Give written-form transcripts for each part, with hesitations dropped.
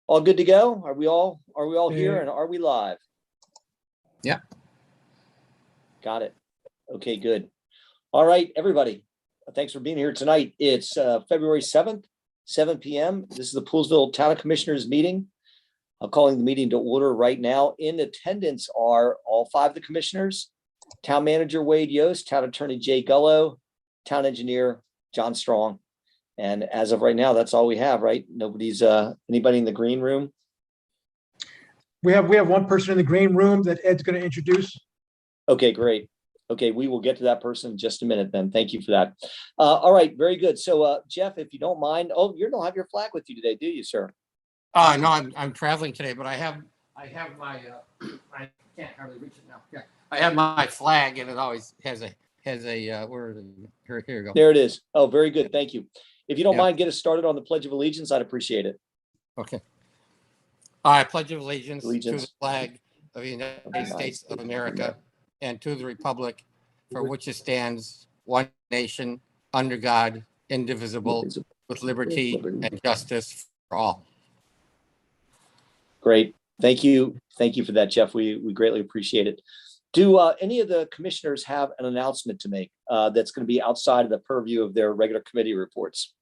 All good to go? Are we all here and are we live? Yeah. Got it. Okay, good. All right, everybody. Thanks for being here tonight. It's February 7th, 7 p.m. This is the Poolesville Town of Commissioners meeting. I'm calling the meeting to order right now. In attendance are all 5 of the commissioners, Town Manager Wade Yost, Town Attorney Jay Gullo, Town Engineer John Strong. And as of right now, that's all we have, right? Nobody's anybody in the green room? We have one person in the green room that Ed's going to introduce. Okay, great. Okay, we will get to that person in just a minute then. Thank you for that. All right, very good. So Jeff, if you don't mind, you don't have your flag with you today, do you, sir? No, I'm traveling today, but I have my I can't hardly reach it now. Yeah, I have my flag, and it always has a where is it? Here you go. There it is. Oh, very good. Thank you. If you don't Yeah. mind, get us started on the Pledge of Allegiance. I'd appreciate it. Okay. I pledge allegiance to Allegiance. the flag of the United States of America and to the republic for which it stands, one nation, under God, indivisible, with liberty and justice for all. Great. Thank you. Thank you for that, Jeff. We greatly appreciate it. Do any of the commissioners have an announcement to make that's going to be outside of the purview of their regular committee reports?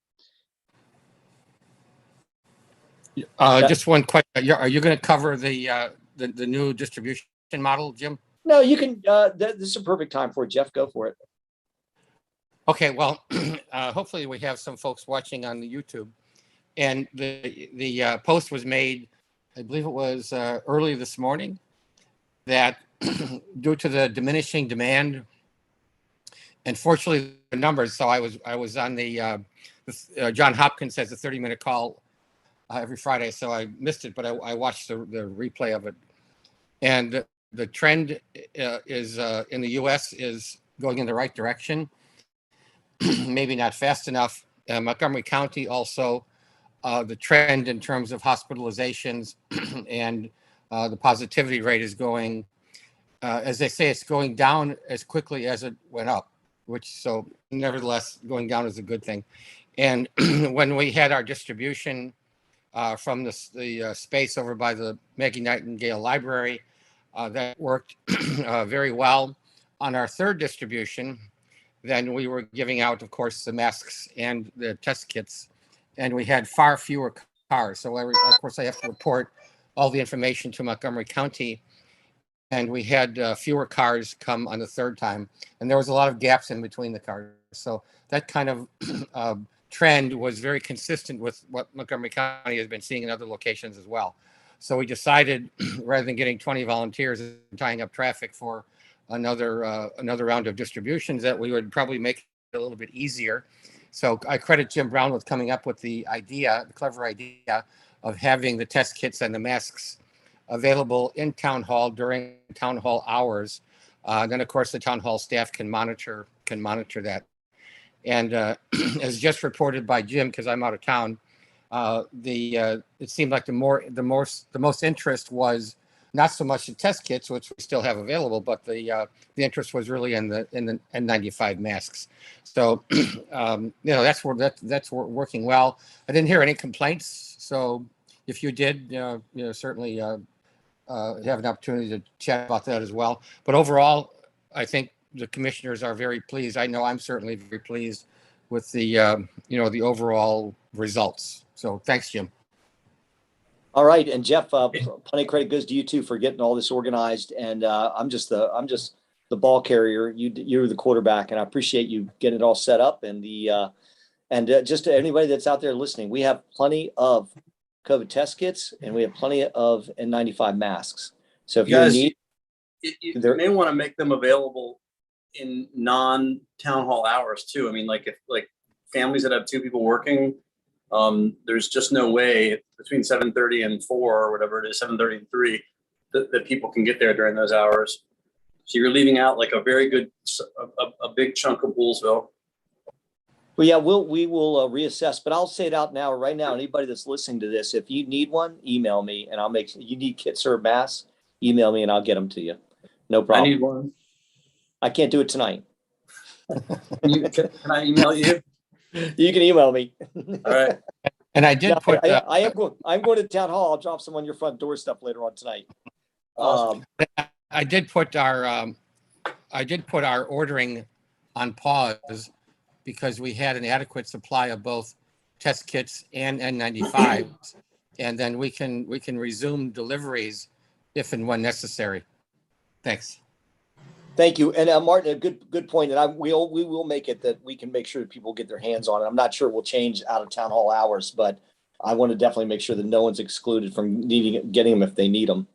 Just one question. Are you going to cover the new distribution model, Jim? No, you can. This is a perfect time for it, Jeff. Go for it. Okay, well, hopefully we have some folks watching on the YouTube. And the post was made, I believe it was early this morning, that due to the diminishing demand, and fortunately the numbers, so I was on the John Hopkins has a 30-minute call every Friday, so I missed it, but I watched the replay of it. And the trend is in the U.S. is going in the right direction. Maybe not fast enough. Montgomery County also, the trend in terms of hospitalizations and the positivity rate is going, as they say, it's going down as quickly as it went up, which so nevertheless going down is a good thing. And when we had our distribution from the space over by the Maggie Nightingale Library, that worked very well. On our third distribution, then we were giving out, of course, the masks and the test kits, and we had far fewer cars. So of course, I have to report all the information to Montgomery County, and we had fewer cars come on the third time, and there was a lot of gaps in between the cars. So that kind of trend was very consistent with what Montgomery County has been seeing in other locations as well. So we decided, rather than getting 20 volunteers and tying up traffic for another round of distributions, that we would probably make it a little bit easier. So I credit Jim Brown with coming up with the clever idea of having the test kits and the masks available in town hall during town hall hours. Then of course the town hall staff can monitor that. And as just reported by Jim, because I'm out of town, it seemed like the most interest was not so much the test kits, which we still have available, but the interest was really in the N95 masks. So that's working well. I didn't hear any complaints. So if you did, certainly have an opportunity to chat about that as well. But overall, I think the commissioners are very pleased. I know I'm certainly very pleased with the the overall results. So thanks, Jim. All right, and Jeff, plenty of credit goes to you too for getting all this organized. And I'm just the ball carrier. You're the quarterback, and I appreciate you getting it all set up. And just to anybody that's out there listening, we have plenty of COVID test kits, and we have plenty of N95 masks. So if you're in need, you may want to make them available in non-town hall hours too. I mean, like if families that have 2 people working, there's just no way between 7:30 and 4 or whatever it is, 7:30 and 3, that people can get there during those hours. So you're leaving out like a very good, a big chunk of Poolesville. well, yeah, we will reassess, but I'll say it out now, right now. Anybody that's listening to this, if you need one, email me, and you need kits or masks, email me and I'll get them to you. No problem. I need one. I can't do it tonight. Can I email you? You can email me. All right. And I did Yeah, put, I'm going to town hall. I'll drop some on your front door stuff later on tonight. Awesome. I did put our ordering on pause because we had an adequate supply of both test kits and N95s. And then we can resume deliveries if and when necessary. Thanks. Thank you. And Martin, a good point. And we will make it that we can make sure that people get their hands on it. I'm not sure we'll change out of town hall hours, but I want to definitely make sure that no one's excluded from getting them if they need them.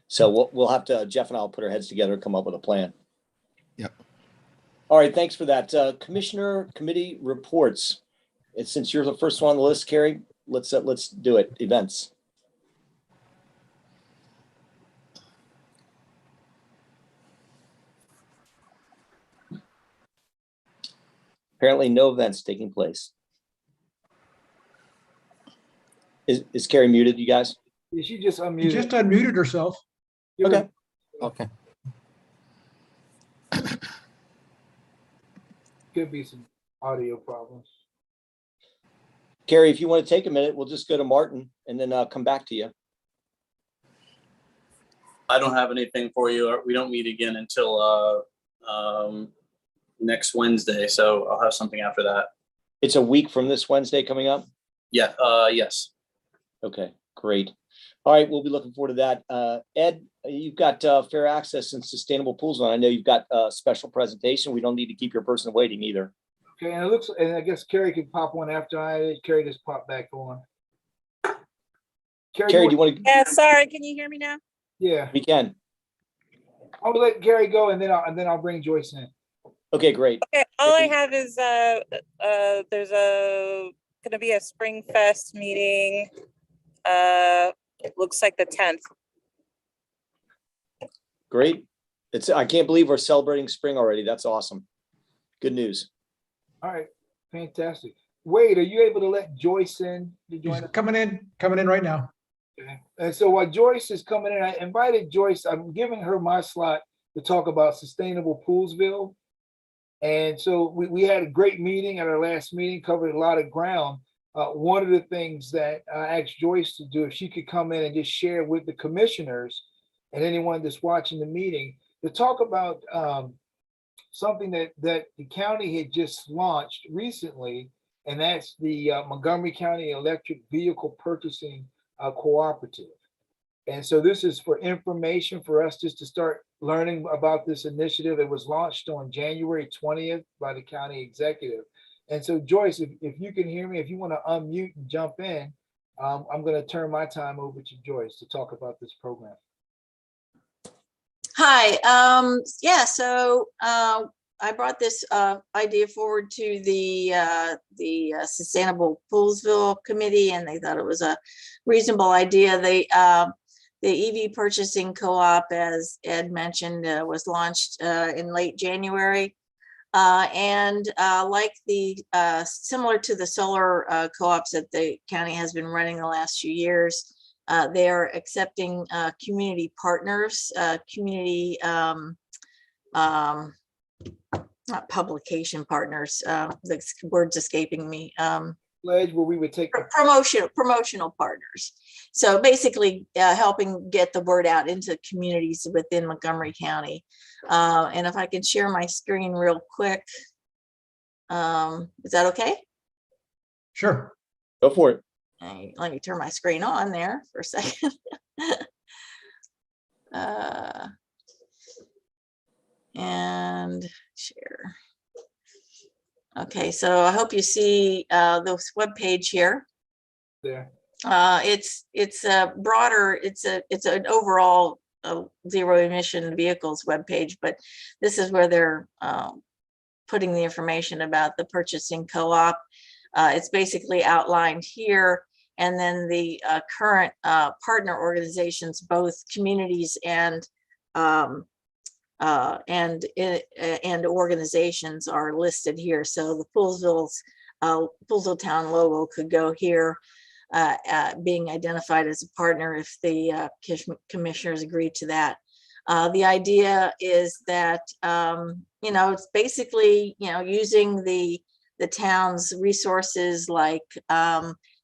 So we'll have to, Jeff and I'll put our heads together and come up with a plan. Yep. All right. Thanks for that. Commissioner committee reports. And since you're the first one on the list, Carrie, let's do it. Events. Apparently no events taking place. Is Carrie muted, you guys? She just She unmuted. just unmuted herself. Okay. Okay. Could be some audio problems. Carrie, if you want to take a minute, we'll just go to Martin and then come back to you. I don't have anything for you. We don't meet again until next Wednesday, so I'll have something after that. It's a week from this Wednesday coming up. Yeah. Yes. Okay, great. All right, we'll be looking forward to that. Ed, you've got fair access and sustainable pools on. I know you've got a special presentation. We don't need to keep your person waiting either. Okay, and it looks, and I guess Carrie could pop one after I, Carrie just popped back on. Carrie, do you want to? Yeah, sorry, can you hear me now? Yeah, We can. I'll let Carrie go and then I'll bring Joyce in. Okay, great. Okay, all I have is there's gonna be a Spring Fest meeting. It looks like the 10th. Great. I can't believe we're celebrating spring already. That's awesome. Good news. All right, fantastic. Wade, are you able to let Joyce in to She's join us? coming in right now. Okay. And so while Joyce is coming in, I invited Joyce, I'm giving her my slot to talk about Sustainable Poolsville. And so we had a great meeting at our last meeting, covered a lot of ground. One of the things that I asked Joyce to do, if she could come in and just share with the commissioners and anyone that's watching the meeting, to talk about something that the county had just launched recently, and that's the Montgomery County Electric Vehicle Purchasing Cooperative. And so this is for information for us just to start learning about this initiative. It was launched on January 20th by the county executive. And so Joyce, if you can hear me, if you want to unmute and jump in, I'm going to turn my time over to Joyce to talk about this program. Hi, yeah, so I brought this idea forward to the Sustainable Poolsville Committee, and they thought it was a reasonable idea. The EV purchasing co-op, as Ed mentioned, was launched in late January. And like similar to the solar co-ops that the county has been running the last few years, they are accepting community partners, community, not publication partners, the word's escaping me. Pledge where we would take Promotional partners. So basically helping get the word out into communities within Montgomery County. And if I can share my screen real quick, is that okay? Sure. Go for it. Let me turn my screen on there for a second. And share. Okay, so I hope you see this web page here. there. It's a broader, it's an overall zero emission vehicles webpage, but this is where they're putting the information about the purchasing co-op. It's basically outlined here, and then the current partner organizations, both communities and organizations are listed here. So the Poolsville Town logo could go here, being identified as a partner if the commissioners agree to that. The idea is that, it's basically, using the town's resources like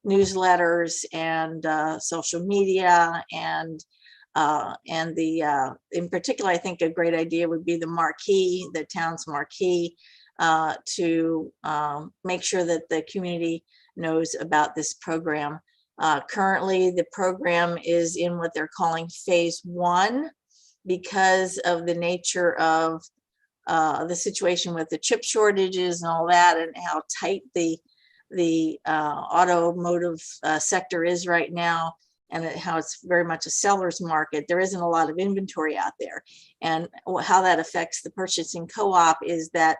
newsletters and social media and in particular, I think a great idea would be the marquee, the town's marquee, to make sure that the community knows about this program. Currently, the program is in what they're calling phase 1 because of the nature of the situation with the chip shortages and all that, and how tight the automotive sector is right now, and how it's very much a seller's market. There isn't a lot of inventory out there. And how that affects the purchasing co-op is that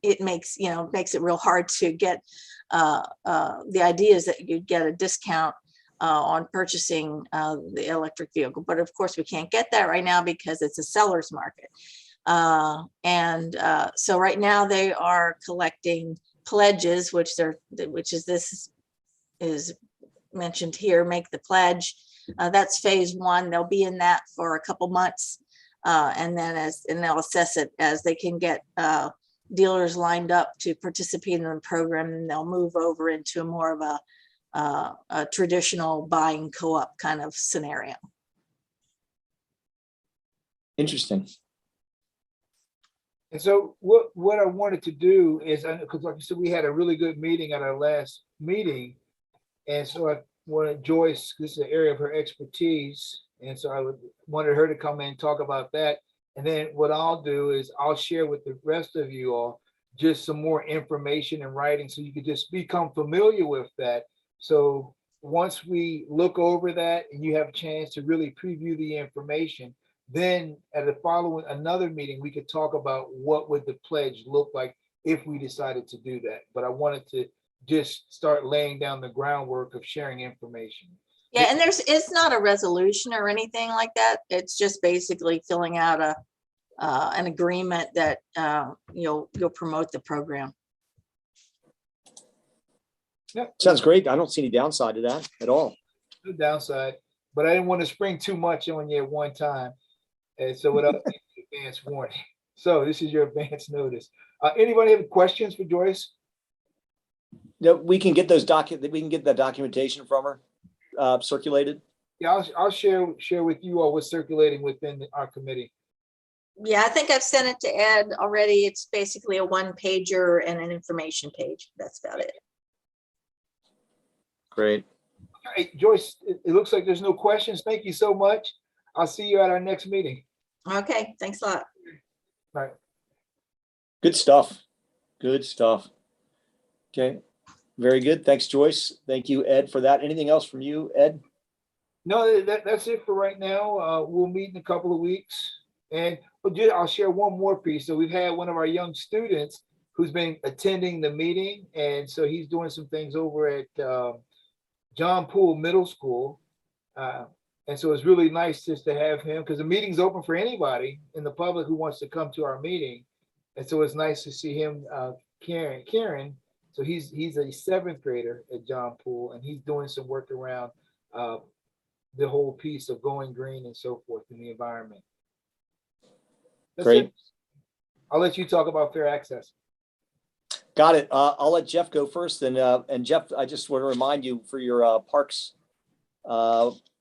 it makes it real hard to get the idea is that you'd get a discount on purchasing the electric vehicle. But of course, we can't get that right now because it's a seller's market. So right now they are collecting pledges, which is mentioned here, make the pledge. That's phase 1. They'll be in that for a couple months. And then they'll assess it as they can get dealers lined up to participate in the program, and they'll move over into more of a traditional buying co-op kind of scenario. Interesting. And so what I wanted to do is, because like I said, we had a really good meeting at our last meeting. And so I wanted Joyce, this is an area of her expertise. And so I wanted her to come in and talk about that. And then what I'll do is I'll share with the rest of you all just some more information in writing so you could just become familiar with that. So once we look over that and you have a chance to really preview the information, then at another meeting, we could talk about what would the pledge look like if we decided to do that. But I wanted to just start laying down the groundwork of sharing information. Yeah, and it's not a resolution or anything like that. It's just basically filling out an agreement that you'll promote the program. Yep. Sounds great. I don't see any downside to that at all. No downside, but I didn't want to spring too much on you at one time. And so without advance warning. So this is your advance notice. Anybody have questions for Joyce? No, we can get that documentation from her circulated. Yeah, I'll share with you all what's circulating within our committee. Yeah, I think I've sent it to Ed already. It's basically a 1-pager and an information page. That's about it. Great. All right, Joyce, it looks like there's no questions. Thank you so much. I'll see you at our next meeting. Okay, thanks a lot. All right. Good stuff. Good stuff. Okay. Very good. Thanks, Joyce. Thank you, Ed, for that. Anything else from you, Ed? No, that's it for right now. We'll meet in a couple of weeks. And I'll share one more piece. So we've had one of our young students who's been attending the meeting. And so he's doing some things over at John Poole Middle School. And so it's really nice just to have him, because the meeting's open for anybody in the public who wants to come to our meeting. And so it's nice to see him, Karen. So he's a 7th grader at John Poole, and he's doing some work around the whole piece of going green and so forth in the environment. That's Great. it. I'll let you talk about fair access. Got it. I'll let Jeff go first. And Jeff, I just want to remind you for your parks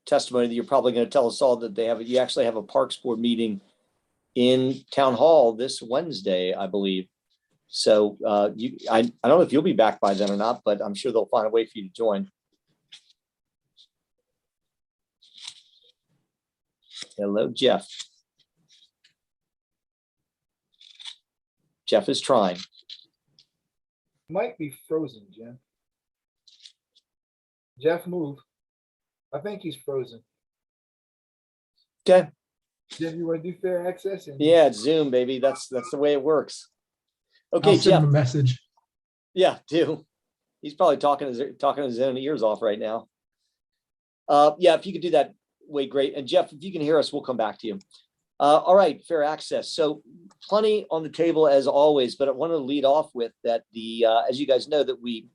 testimony that you're probably going to tell us all that you actually have a Parks Board meeting in Town Hall this Wednesday, I believe. So I don't know if you'll be back by then or not, but I'm sure they'll find a way for you to join. Hello, Jeff. Jeff is trying. Might be frozen, Jim. Jeff, move. I think he's frozen. Okay. Jim, you want to do fair access? Yeah, it's Zoom, baby. That's the way it works. Okay, I'll send Jeff. him a message. Yeah, do. He's probably talking his own ears off right now. Yeah, if you could do that, wait, great. And Jeff, if you can hear us, we'll come back to you. All right, fair access. So plenty on the table as always, but I want to lead off with that as you guys know, that we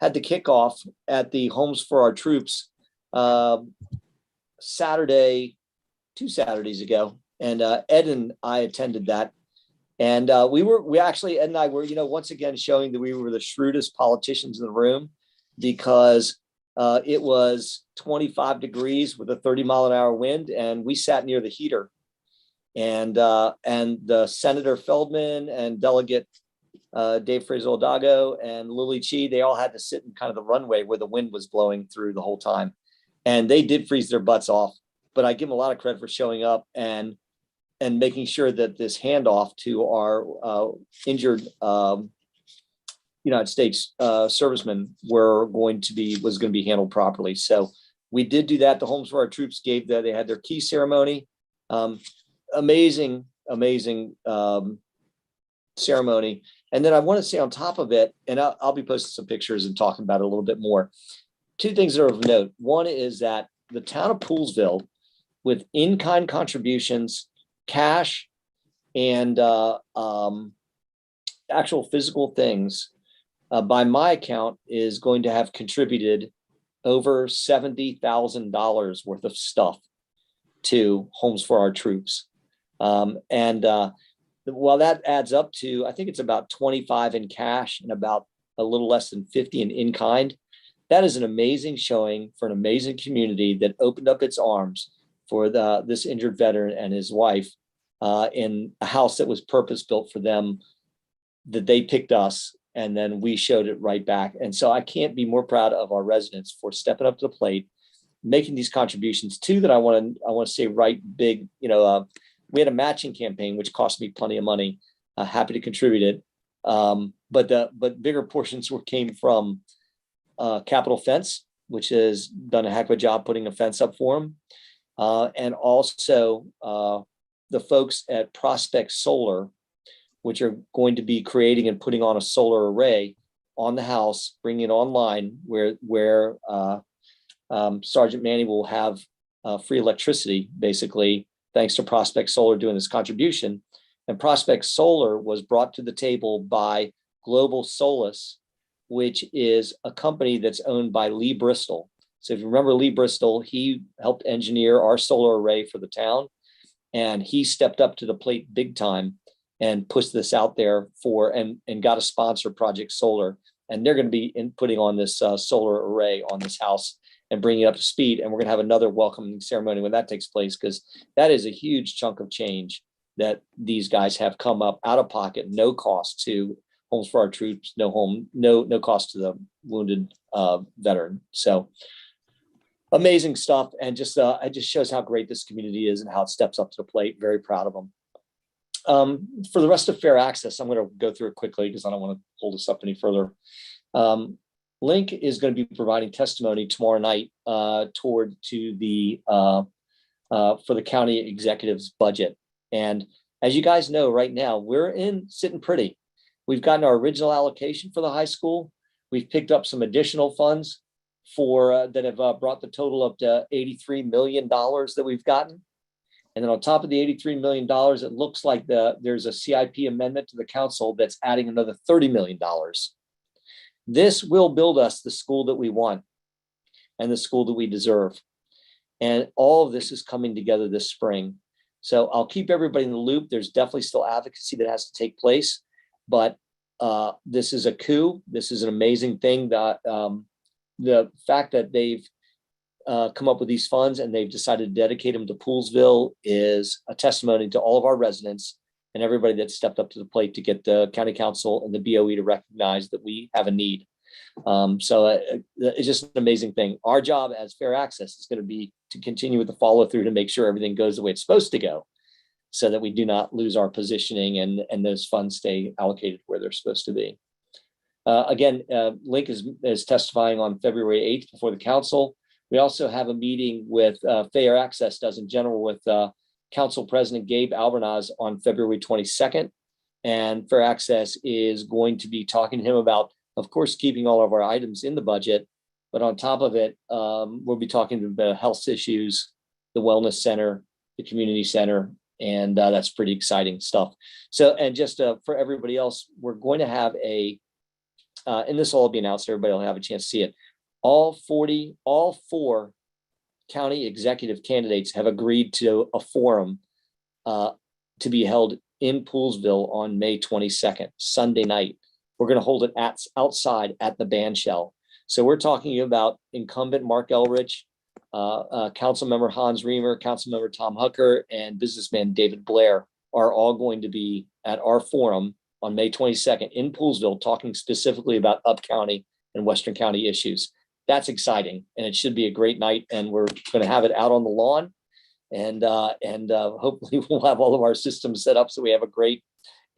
had the kickoff at the Homes for Our Troops Saturday, 2 Saturdays ago, and Ed and I attended that. And Ed and I were, once again showing that we were the shrewdest politicians in the room. because it was 25 degrees with a 30-mile-an-hour wind, and we sat near the heater. And the Senator Feldman and Delegate Dave Fraser-Oldago and Lily Chi, they all had to sit in kind of the runway where the wind was blowing through the whole time. And they did freeze their butts off. But I give them a lot of credit for showing up and making sure that this handoff to our injured United States servicemen was going to be handled properly. So we did do that. The Homes for Our Troops they had their key ceremony. Amazing ceremony. And then I want to say on top of it, and I'll be posting some pictures and talking about it a little bit more. Two things that are of note. One is that the town of Poolesville, with in-kind contributions, cash, and actual physical things, by my account, is going to have contributed over $70,000 worth of stuff to Homes for Our Troops. While that adds up to, I think it's about 25 in cash and about a little less than 50 in kind, that is an amazing showing for an amazing community that opened up its arms for this injured veteran and his wife in a house that was purpose built for them, that they picked us, and then we showed it right back. And so I can't be more proud of our residents for stepping up to the plate, making these contributions. Two that I want to say right big, we had a matching campaign, which cost me plenty of money. Happy to contribute it. But bigger portions came from Capitol Fence, which has done a heck of a job putting a fence up for them. And also the folks at Prospect Solar, which are going to be creating and putting on a solar array on the house, bringing it online where Sergeant Manny will have free electricity, basically, thanks to Prospect Solar doing this contribution. And Prospect Solar was brought to the table by Global Solace, which is a company that's owned by Lee Bristol. So if you remember Lee Bristol, he helped engineer our solar array for the town, and he stepped up to the plate big time and pushed this out there and got a sponsor, Project Solar. And they're going to be putting on this solar array on this house and bringing it up to speed. And we're going to have another welcoming ceremony when that takes place, because that is a huge chunk of change that these guys have come up out of pocket, no cost to Homes for Our Troops, no cost to the wounded veteran. So amazing stuff. And just it just shows how great this community is and how it steps up to the plate. Very proud of them. For the rest of Fair Access, I'm going to go through it quickly because I don't want to hold this up any further. Link is going to be providing testimony tomorrow night for the county executive's budget. And as you guys know, right now, we're sitting pretty. We've gotten our original allocation for the high school. We've picked up some additional funds that have brought the total up to $83 million that we've gotten. And then on top of the $83 million, it looks like there's a CIP amendment to the council that's adding another $30 million. This will build us the school that we want and the school that we deserve. And all of this is coming together this spring. So I'll keep everybody in the loop. There's definitely still advocacy that has to take place, but this is a coup. This is an amazing thing. That the fact that they've come up with these funds and they've decided to dedicate them to Poolesville is a testimony to all of our residents and everybody that stepped up to the plate to get the county council and the BOE to recognize that we have a need. So it's just an amazing thing. Our job as Fair Access is going to be to continue with the follow through to make sure everything goes the way it's supposed to go, so that we do not lose our positioning and those funds stay allocated where they're supposed to be. Again, Link is testifying on February 8th before the council. We also have a meeting with Fair Access does in general with Council President Gabe Albernaz on February 22nd. And Fair Access is going to be talking to him about, of course, keeping all of our items in the budget. But on top of it, we'll be talking about health issues, the wellness center, the community center, and that's pretty exciting stuff. So, and just for everybody else, we're going to have and this will all be announced, everybody will have a chance to see it. All 4 county executive candidates have agreed to a forum to be held in Poolesville on May 22nd, Sunday night. We're going to hold it outside at the band shell. So we're talking about incumbent Mark Elrich, Councilmember Hans Reamer, Councilmember Tom Hucker, and businessman David Blair are all going to be at our forum on May 22nd in Poolsville, talking specifically about Up County and Western County issues. That's exciting, and it should be a great night. And we're going to have it out on the lawn, and hopefully we'll have all of our systems set up so we have a great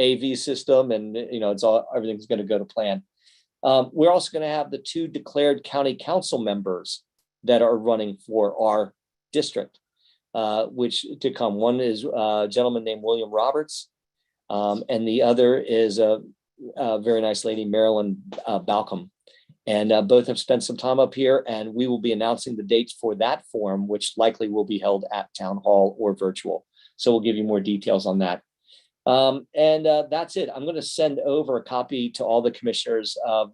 AV system, and everything's going to go to plan. We're also going to have the 2 declared county council members that are running for our district, which to come. One is a gentleman named William Roberts, and the other is a very nice lady, Marilyn Balcom. And both have spent some time up here, and we will be announcing the dates for that forum, which likely will be held at Town Hall or virtual. So we'll give you more details on that. That's it. I'm going to send over a copy to all the commissioners of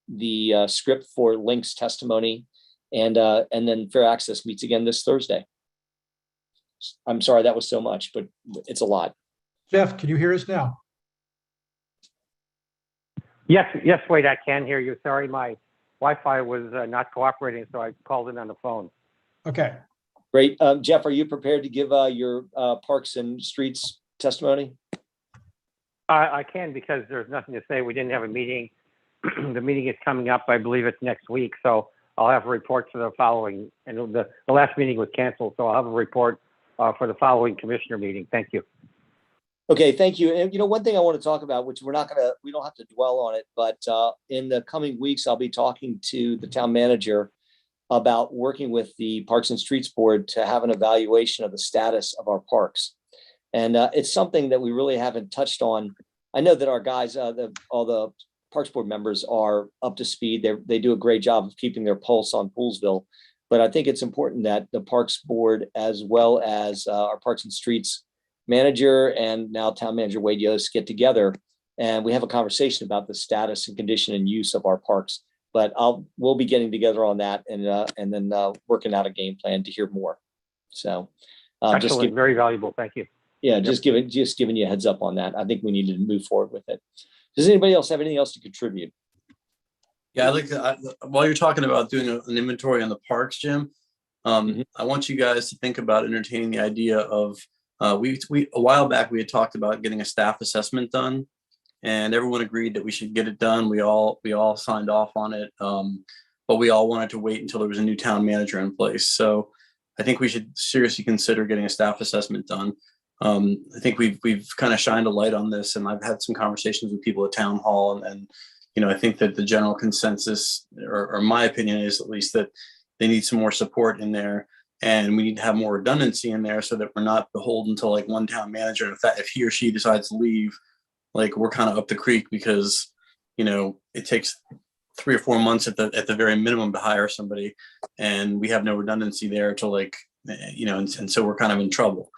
the script for Link's testimony, and then Fair Access meets again this Thursday. I'm sorry that was so much, but it's a lot. Jeff, can you hear us now? Yes, Wade, I can hear you. Sorry, my Wi-Fi was not cooperating, so I called in on the phone. Okay. Great. Jeff, are you prepared to give your Parks and Streets testimony? I can, because there's nothing to say. We didn't have a meeting. The meeting is coming up. I believe it's next week, so I'll have a report for the following. And the last meeting was canceled, so I'll have a report for the following commissioner meeting. Thank you. Okay, thank you. And one thing I want to talk about, which we don't have to dwell on it, but in the coming weeks, I'll be talking to the town manager about working with the Parks and Streets Board to have an evaluation of the status of our parks. And it's something that we really haven't touched on. I know that our guys, all the Parks Board members are up to speed. They do a great job of keeping their pulse on Poolsville. But I think it's important that the Parks Board, as well as our Parks and Streets manager and now town manager Wade Yost, get together and we have a conversation about the status and condition and use of our parks. But we'll be getting together on that and then working out a game plan to hear more. So excellent, very valuable. Thank you. Yeah, just giving you a heads up on that. I think we need to move forward with it. Does anybody else have anything else to contribute? Yeah, I'd like to, while you're talking about doing an inventory on the parks, Jim, I want you guys to think about entertaining the idea of, a while back, we had talked about getting a staff assessment done, and everyone agreed that we should get it done. We all signed off on it, but we all wanted to wait until there was a new town manager in place. So I think we should seriously consider getting a staff assessment done. I think we've kind of shined a light on this, and I've had some conversations with people at town hall, and I think that the general consensus, or my opinion is at least, that they need some more support in there. And we need to have more redundancy in there so that we're not beholden to like one town manager. And if he or she decides to leave, like we're kind of up the creek, because, it takes 3 or 4 months at the very minimum to hire somebody, and we have no redundancy there to and so we're kind of in trouble.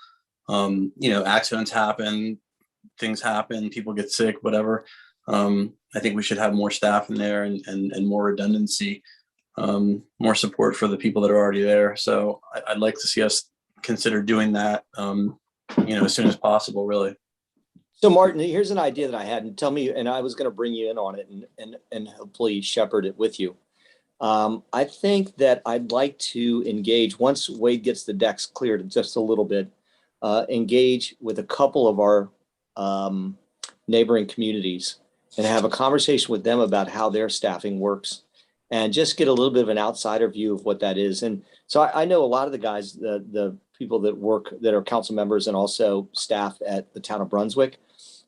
Accidents happen, things happen, people get sick, whatever. I think we should have more staff in there and more redundancy. More support for the people that are already there. So I'd like to see us consider doing that, as soon as possible, really. So Martin, here's an idea that I had, and tell me, and I was going to bring you in on it and hopefully shepherd it with you. I think that I'd like to engage, once Wade gets the decks cleared just a little bit, engage with a couple of our neighboring communities and have a conversation with them about how their staffing works, and just get a little bit of an outsider view of what that is. And so I know a lot of the guys, the people that work, that are council members and also staff at the town of Brunswick.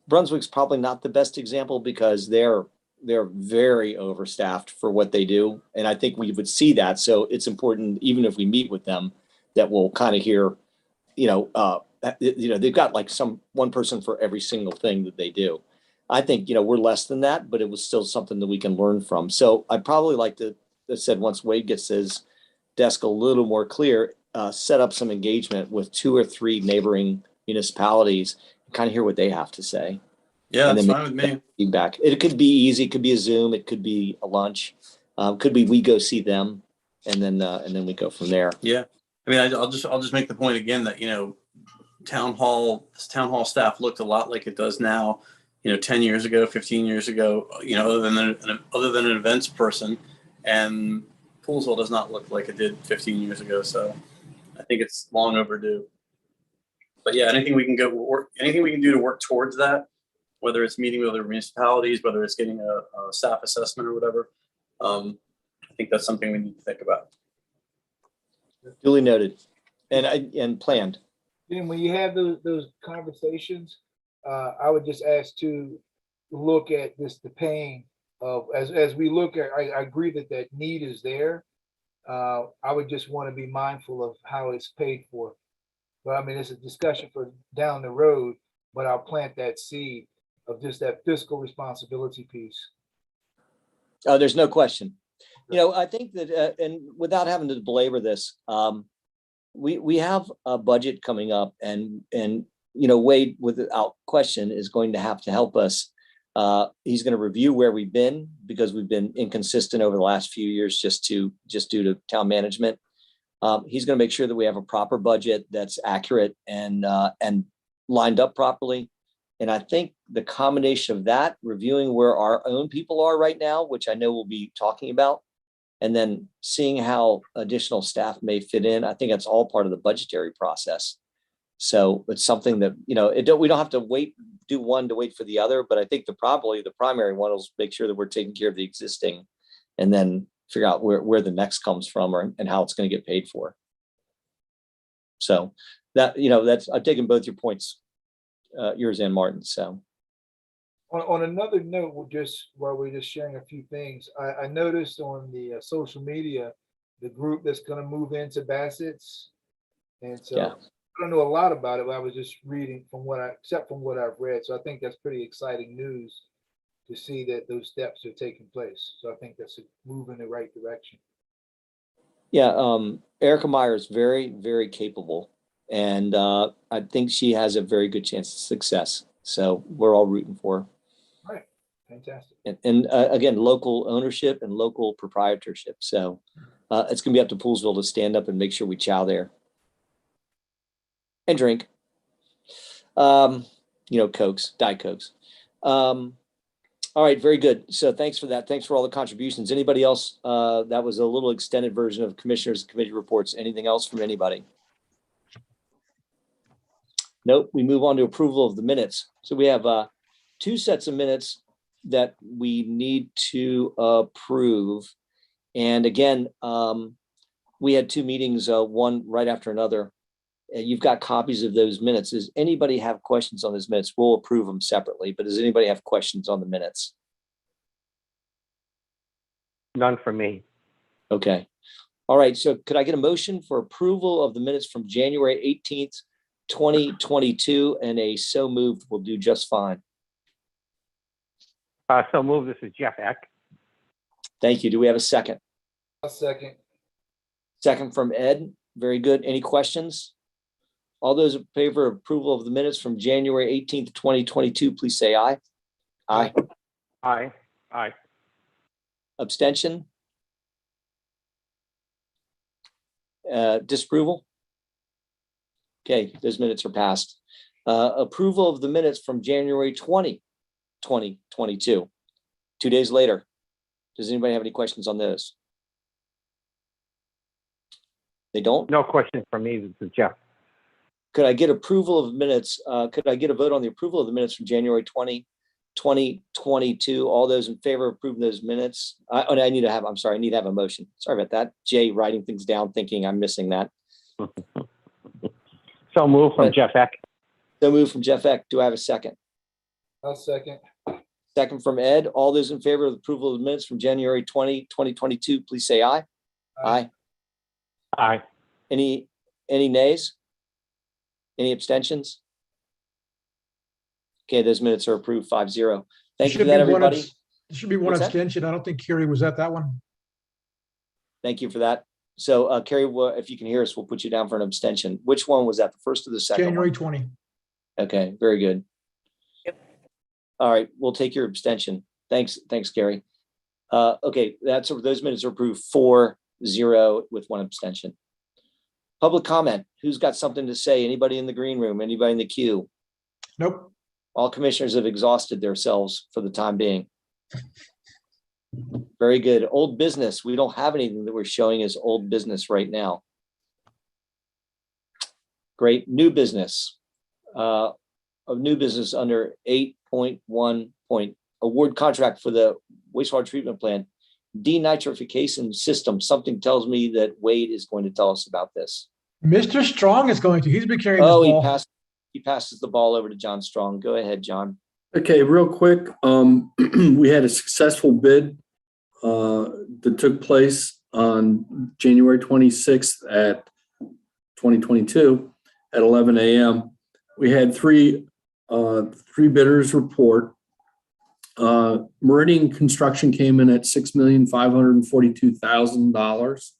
Brunswick's probably not the best example, because they're very overstaffed for what they do. And I think we would see that. So it's important, even if we meet with them, that we'll kind of hear, they've got like one person for every single thing that they do. I think, we're less than that, but it was still something that we can learn from. So I'd probably like to, as I said, once Wade gets his desk a little more clear, set up some engagement with 2 or 3 neighboring municipalities and kind of hear what they have to say. Yeah, and that's then fine with me. Feedback. It could be easy. It could be a Zoom. It could be a lunch. Could be we go see them, and then we go from there. Yeah. I mean, I'll just make the point again that, town hall staff looked a lot like it does now. 10 years ago, 15 years ago, other than an events person, and Poolsville does not look like it did 15 years ago. So I think it's long overdue. But yeah, anything we can anything we can do to work towards that, whether it's meeting with other municipalities, whether it's getting a staff assessment or whatever, I think that's something we need to think about. Duly noted and planned. Then when you have those conversations, I would just ask to look at the pain of, as we look at, I agree that need is there. I would just want to be mindful of how it's paid for. But I mean, it's a discussion for down the road, but I'll plant that seed of just that fiscal responsibility piece. There's no question. I think that, and without having to belabor this, we have a budget coming up, and Wade, without question, is going to have to help us. He's going to review where we've been, because we've been inconsistent over the last few years just due to town management. He's going to make sure that we have a proper budget that's accurate and lined up properly. And I think the combination of that, reviewing where our own people are right now, which I know we'll be talking about, and then seeing how additional staff may fit in, I think that's all part of the budgetary process. So it's something that, we don't have to do one to wait for the other, but I think the primary one is make sure that we're taking care of the existing, and then figure out where the next comes from, and how it's going to get paid for. So that, I've taken both your points, yours and Martin's. So On another note, while we're just sharing a few things, I noticed on the social media, the group that's going to move into Bassett's. And so yeah. I don't know a lot about it, but I was just reading from what I've read. So I think that's pretty exciting news to see that those steps are taking place. So I think that's a move in the right direction. Yeah. Erica Meyer is very, very capable, and I think she has a very good chance of success. So we're all rooting for her. All right. Fantastic. And again, local ownership and local proprietorship. So it's going to be up to Poolsville to stand up and make sure we chow there and drink. Cokes, Diet Cokes. All right, very good. So thanks for that. Thanks for all the contributions. Anybody else? That was a little extended version of commissioners' committee reports. Anything else from anybody? Nope. We move on to approval of the minutes. So we have two sets of minutes that we need to approve. And again, we had two meetings, one right after another. You've got copies of those minutes. Does anybody have questions on those minutes? We'll approve them separately, but does anybody have questions on the minutes? None for me. Okay. All right. So could I get a motion for approval of the minutes from January 18th, 2022, and a so moved will do just fine. So move. This is Jeff Eck. Thank you. Do we have a second? A second. Second from Ed. Very good. Any questions? All those in favor of approval of the minutes from January 18th, 2022, please say aye. Aye. Aye. Aye. Abstention? Disapproval? Okay, those minutes are passed. Approval of the minutes from January 20, 2022, 2 days later. Does anybody have any questions on those? They don't? No question for me. This is Jeff. Could I get approval of minutes? Could I get a vote on the approval of the minutes from January 20, 2022? All those in favor of approving those minutes? I need to have a motion. Sorry about that. Jay writing things down, thinking I'm missing that. So move from Jeff Eck. So move from Jeff Eck. Do I have a second? A second. Second from Ed. All those in favor of the approval of the minutes from January 20, 2022, please say aye. Aye. Aye. Any nays? Any abstentions? Okay, those minutes are approved 5-0. Thank you for that, everybody. There should be one What's that? abstention. I don't think Carrie was at that one. Thank you for that. So Carrie, if you can hear us, we'll put you down for an abstention. Which one was that? The first or the second? January one? 20. Okay, very good. Yep. All right, we'll take your abstention. Thanks, Gary. Okay, those minutes are approved 4-0 with one abstention. Public comment. Who's got something to say? Anybody in the green room? Anybody in the queue? Nope. All commissioners have exhausted themselves for the time being. Very good. Old business. We don't have anything that we're showing as old business right now. Great. New business. Of new business under 8.1 award contract for the wastewater treatment plant denitrification system. Something tells me that Wade is going to tell us about this. Mr. Strong is going to, he's been carrying this Oh, ball. he passes the ball over to John Strong. Go ahead, John. Okay, real quick, we had a successful bid that took place on January 26th at 2022 at 11 a.m. We had three bidders report. Meridian Construction came in at $6,542,000.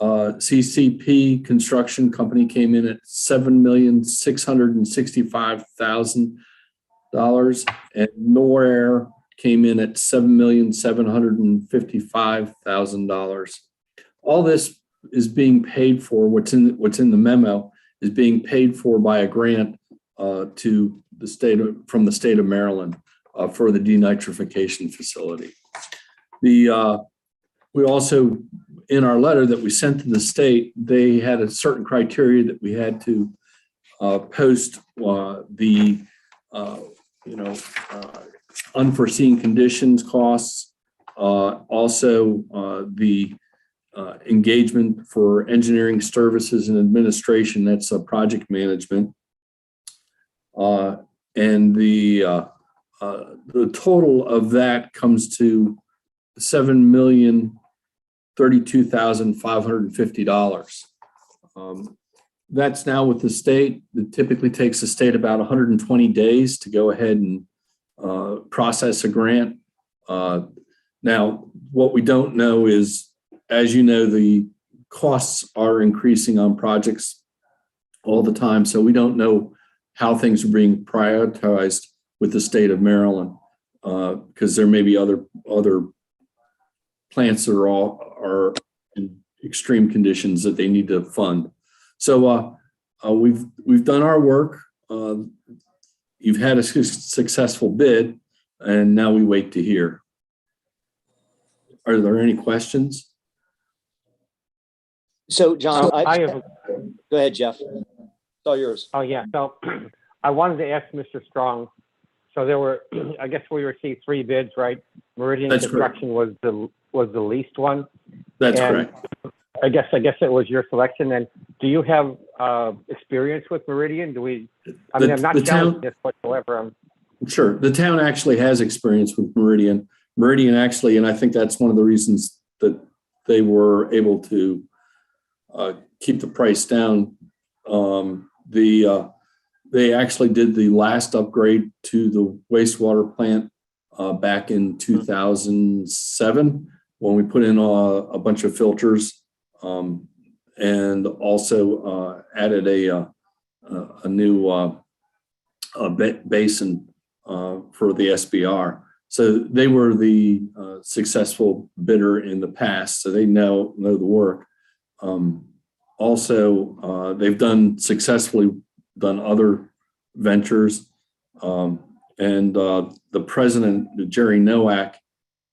CCP Construction Company came in at $7,665,000, and Norair came in at $7,755,000. All this is being paid for. What's in the memo is being paid for by a grant to the from the state of Maryland for the denitrification facility. We also, in our letter that we sent to the state, they had a certain criteria that we had to post the unforeseen conditions costs, also the engagement for engineering services and administration, that's project management. And the total of that comes to $7,032,550. That's now with the state. It typically takes the state about 120 days to go ahead and process a grant. Now, what we don't know is, as you know, the costs are increasing on projects all the time. So we don't know how things are being prioritized with the state of Maryland, because there may be other plants that are in extreme conditions that they need to fund. So we've done our work. You've had a successful bid, and now we wait to hear. Are there any questions? So, John, I have. go ahead, Jeff. It's all yours. Oh yeah. So I wanted to ask Mr. Strong. So there were, I guess we received 3 bids, right? Meridian That's Construction was the least one. That's And correct. I guess it was your selection. And do you have experience with Meridian? Do we? I mean, I'm not challenging this whatsoever. Sure. The town actually has experience with Meridian. Meridian actually, and I think that's one of the reasons that they were able to keep the price down. They actually did the last upgrade to the wastewater plant back in 2007 when we put in a bunch of filters, and also added a new basin for the SBR. So they were the successful bidder in the past, so they know the work. Also, they've successfully done other ventures, and the president, Jerry Nowak,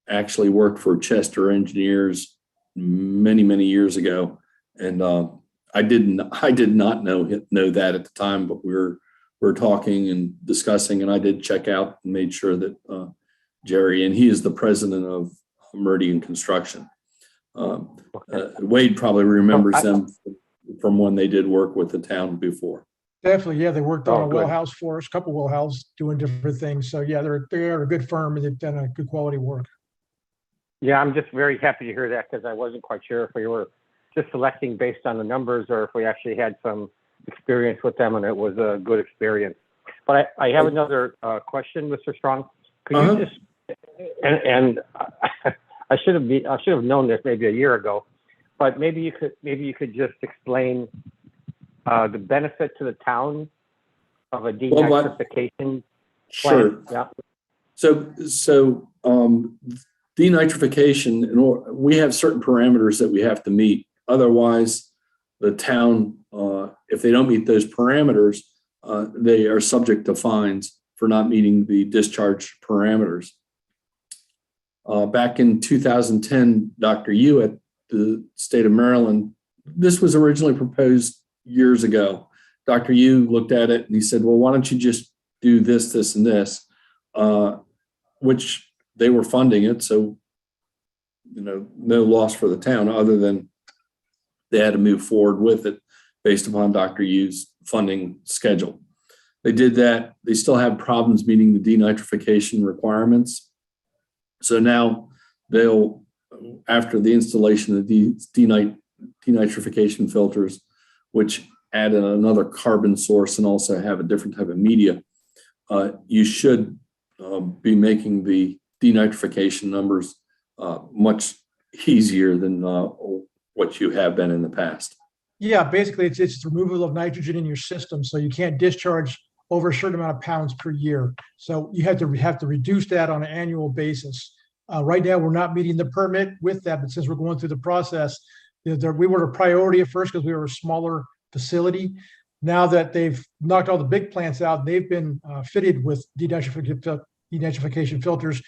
actually worked for Chester Engineers many years ago, and I did not know that at the time, but we were talking and discussing, and I did check out and made sure that Jerry, and he is the president of Meridian Construction. Wade probably remembers them from when they did work with the town before. Definitely, yeah, they worked on a good. well house for us, a couple well houses doing different things. So yeah, they're a good firm and they've done a good quality work. Yeah, I'm just very happy to hear that, because I wasn't quite sure if we were just selecting based on the numbers or if we actually had some experience with them and it was a good experience. But I have another question, Mr. Strong. Could you just, and I should have known this maybe a year ago, but maybe you could just explain the benefit to the town of a denitrification Sure. plan. Yeah. So denitrification, we have certain parameters that we have to meet. Otherwise, the town, if they don't meet those parameters, they are subject to fines for not meeting the discharge parameters. Back in 2010, Dr. Yu at the state of Maryland, this was originally proposed years ago. Dr. Yu looked at it and he said, well, why don't you just do this, this, and this, which they were funding it. So, no loss for the town other than they had to move forward with it based upon Dr. Yu's funding schedule. They did that. They still have problems meeting the denitrification requirements. So now they'll, after the installation of the denitrification filters, which add in another carbon source and also have a different type of media, you should be making the denitrification numbers much easier than what you have been in the past. Yeah, basically it's removal of nitrogen in your system. So you can't discharge over a certain amount of pounds per year. So you have to reduce that on an annual basis. Right now, we're not meeting the permit with that, but since we're going through the process, we were a priority at first because we were a smaller facility. Now that they've knocked all the big plants out, they've been fitted with denitrification filters.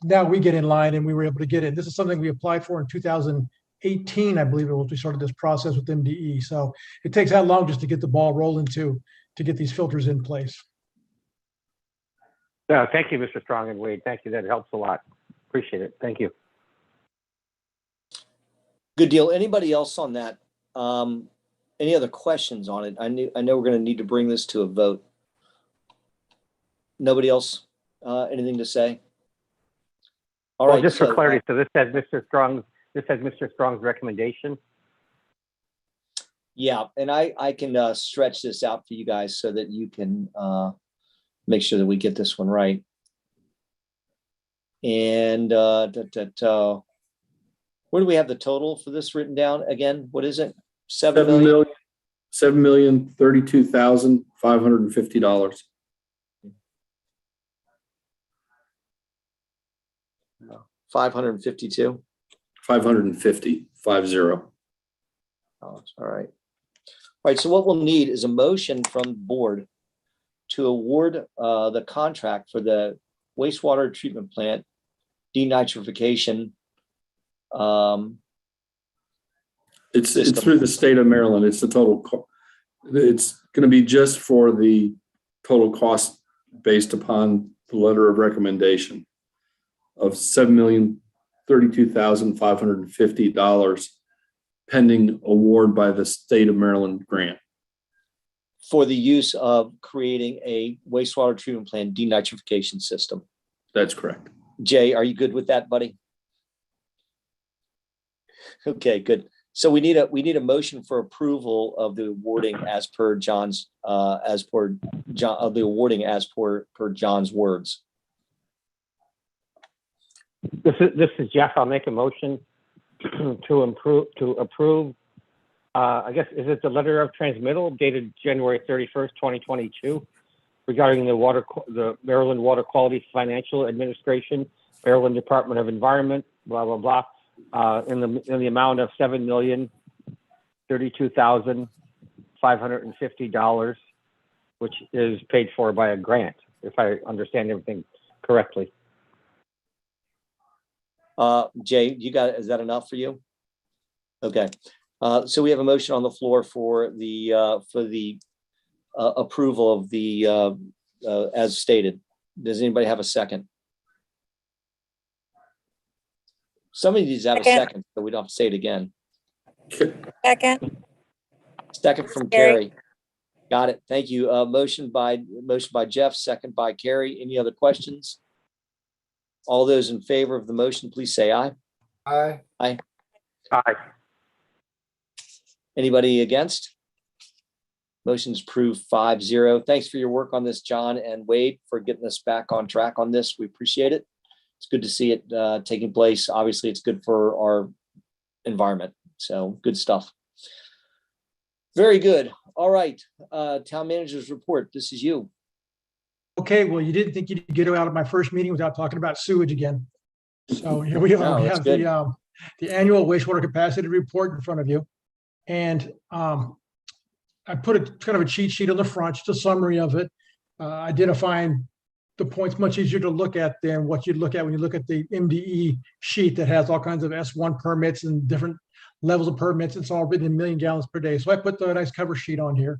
Now we get in line and we were able to get it. This is something we applied for in 2018, I believe it was. We started this process with MDE. So it takes that long just to get the ball rolling to get these filters in place. Thank you, Mr. Strong and Wade. Thank you. That helps a lot. Appreciate it. Thank you. Good deal. Anybody else on that? Any other questions on it? I know we're going to need to bring this to a vote. Nobody else? Anything to say? All right. Just for clarity, so this has Mr. Strong's recommendation. Yeah, and I can stretch this out for you guys so that you can make sure that we get this one right. And where do we have the total for this written down again? What is it? $7,032,550. $552. 550. Oh, all right. All right. So what we'll need is a motion from the board to award the contract for the wastewater treatment plant denitrification. It's through the state of Maryland. It's the total. It's going to be just for the total cost based upon the letter of recommendation of $7,032,550 pending award by the state of Maryland grant. For the use of creating a wastewater treatment plant denitrification system. That's correct. Jay, are you good with that, buddy? Okay, good. So we need a motion for approval of the awarding as per John's per John's words. This is Jeff. I'll make a motion to approve. I guess, is it the letter of transmittal dated January 31st, 2022, regarding the Maryland Water Quality Financial Administration, Maryland Department of Environment, blah, blah, blah, in the amount of $7,032,550, which is paid for by a grant, if I understand everything correctly. Jay, is that enough for you? Okay. So we have a motion on the floor for the approval of the as stated. Does anybody have a second? Somebody needs to have a second, so we don't have to say it again. Second. Second from Carrie. Carrie. Got it. Thank you. Motion by Jeff, second by Carrie. Any other questions? All those in favor of the motion, please say aye. Aye. Aye. Anybody against? Motion's approved 5-0. Thanks for your work on this, John and Wade, for getting us back on track on this. We appreciate it. It's good to see it taking place. Obviously, it's good for our environment. So good stuff. Very good. All right. Town manager's report. This is you. Okay, well, you didn't think you'd get out of my first meeting without talking about sewage again. So here we are. No, We that's have good. the annual wastewater capacity report in front of you. And I put a kind of a cheat sheet on the front, just a summary of it, identifying the point's much easier to look at than what you'd look at when you look at the MDE sheet that has all kinds of S1 permits and different levels of permits. It's all written in million gallons per day. So I put the nice cover sheet on here.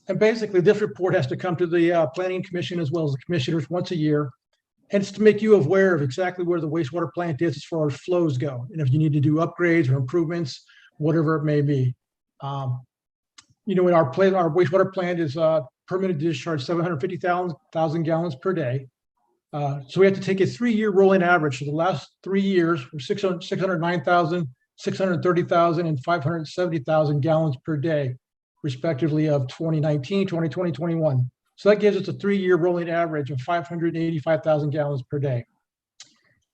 And basically this report has to come to the Planning Commission as well as the commissioners once a year. And it's to make you aware of exactly where the wastewater plant is as far as flows go. And if you need to do upgrades or improvements, whatever it may be. You know, in our wastewater plant is permitted to discharge 750,000 gallons per day. So we have to take a 3-year rolling average. So the last 3 years were 609,000, 630,000, and 570,000 gallons per day, respectively, of 2019, 2020, 21. So that gives us a 3-year rolling average of 585,000 gallons per day.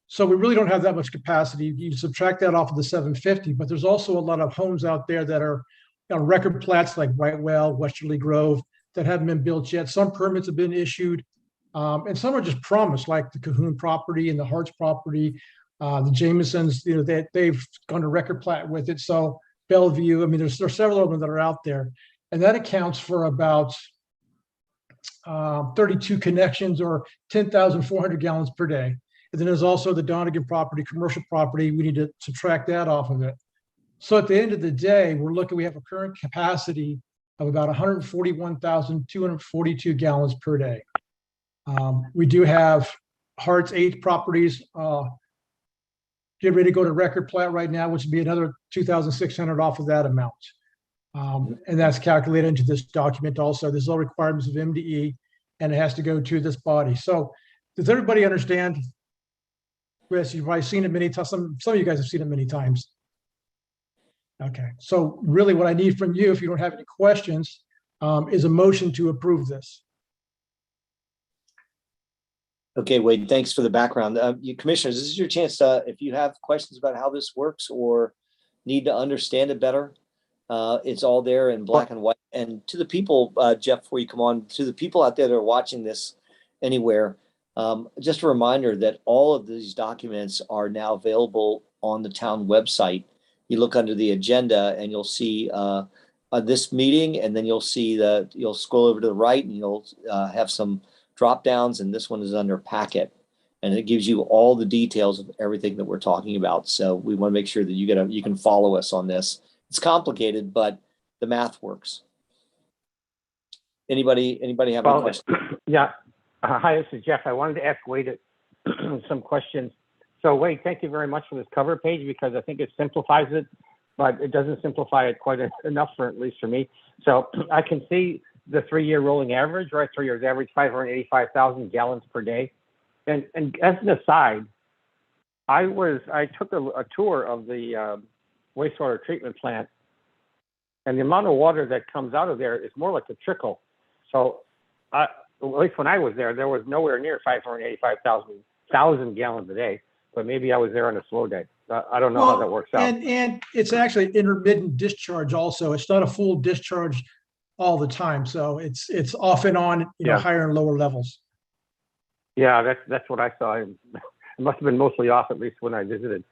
So we really don't have that much capacity. You subtract that off of the 750, but there's also a lot of homes out there that are on record plats like Brightwell, Westerly Grove, that haven't been built yet. Some permits have been issued, and some are just promised, like the Cahoon property and the Harts property, the Jamesons, you know, that they've gone to record plat with it. So Bellevue, I mean, there's several of them that are out there, and that accounts for about 32 connections or 10,400 gallons per day. And then there's also the Donegan property, commercial property. We need to subtract that off of it. So at the end of the day, we have a current capacity of about 141,242 gallons per day. We do have Hart's 8 properties get ready to go to record plat right now, which would be another 2,600 off of that amount. And that's calculated into this document also. This is all requirements of MDE, and it has to go to this body. So does everybody understand? Chris, you've probably seen it many times. Some of you guys have seen it many times. Okay, so really what I need from you, if you don't have any questions, is a motion to approve this. Okay, Wade, thanks for the background. You commissioners, this is your chance to, if you have questions about how this works or need to understand it better, it's all there in black and white. And to the people, Jeff, before you come on, to the people out there that are watching this anywhere, just a reminder that all of these documents are now available on the town website. You look under the agenda and you'll see this meeting, and then you'll see you'll scroll over to the right and you'll have some drop downs, and this one is under packet, and it gives you all the details of everything that we're talking about. So we want to make sure that you can follow us on this. It's complicated, but the math works. Anybody have any questions? Yeah. Hi, this is Jeff. I wanted to ask Wade some questions. So Wade, thank you very much for this cover page, because I think it simplifies it, but it doesn't simplify it quite enough, for at least for me. So I can see the 3-year rolling average, right? 3 years average, 585,000 gallons per day. And as an aside, I took a tour of the wastewater treatment plant, and the amount of water that comes out of there is more like a trickle. So at least when I was there was nowhere near 585,000 gallons a day, but maybe I was there on a slow day. I don't know how that works out. And it's actually intermittent discharge also. It's not a full discharge all the time. So it's off and on, higher and lower levels. Yeah, that's what I saw. It must have been mostly off, at least when I visited.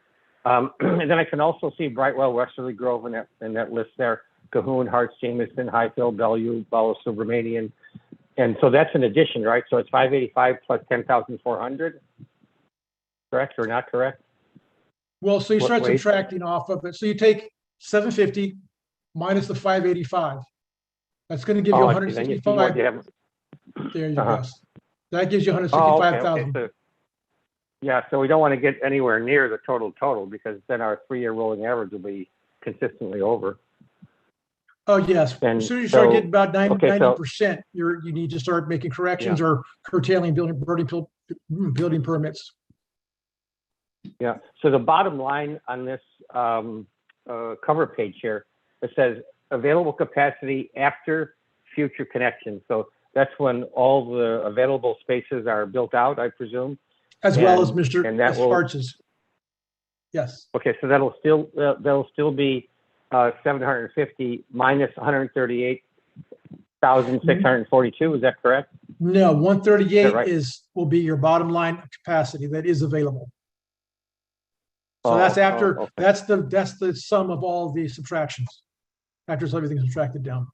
And then I can also see Brightwell, Westerly Grove in that list there. Cahoon, Harts, Jameson, Highfield, Bellevue, Bala Subramanian. And so that's an addition, right? So it's 585 plus 10,400. Correct or not correct? Well, so you start subtracting off of it. So you take 750 minus the 585. That's going to give you 165. There you go. That gives you 165,000. Okay. Yeah, so we don't want to get anywhere near the total, because then our 3-year rolling average will be consistently over. Oh, yes. As soon as you start getting about 90%, you need to start making corrections or curtailing building permits. Yeah. So the bottom line on this cover page here, it says available capacity after future connections. So that's when all the available spaces are built out, I presume. As well as Mr. Harts's. Yes. Okay, so that'll still be 750 minus 138,642. Is that correct? No, 138 right? will be your bottom line capacity that is available. So that's after that's the sum of all the subtractions after everything's subtracted down.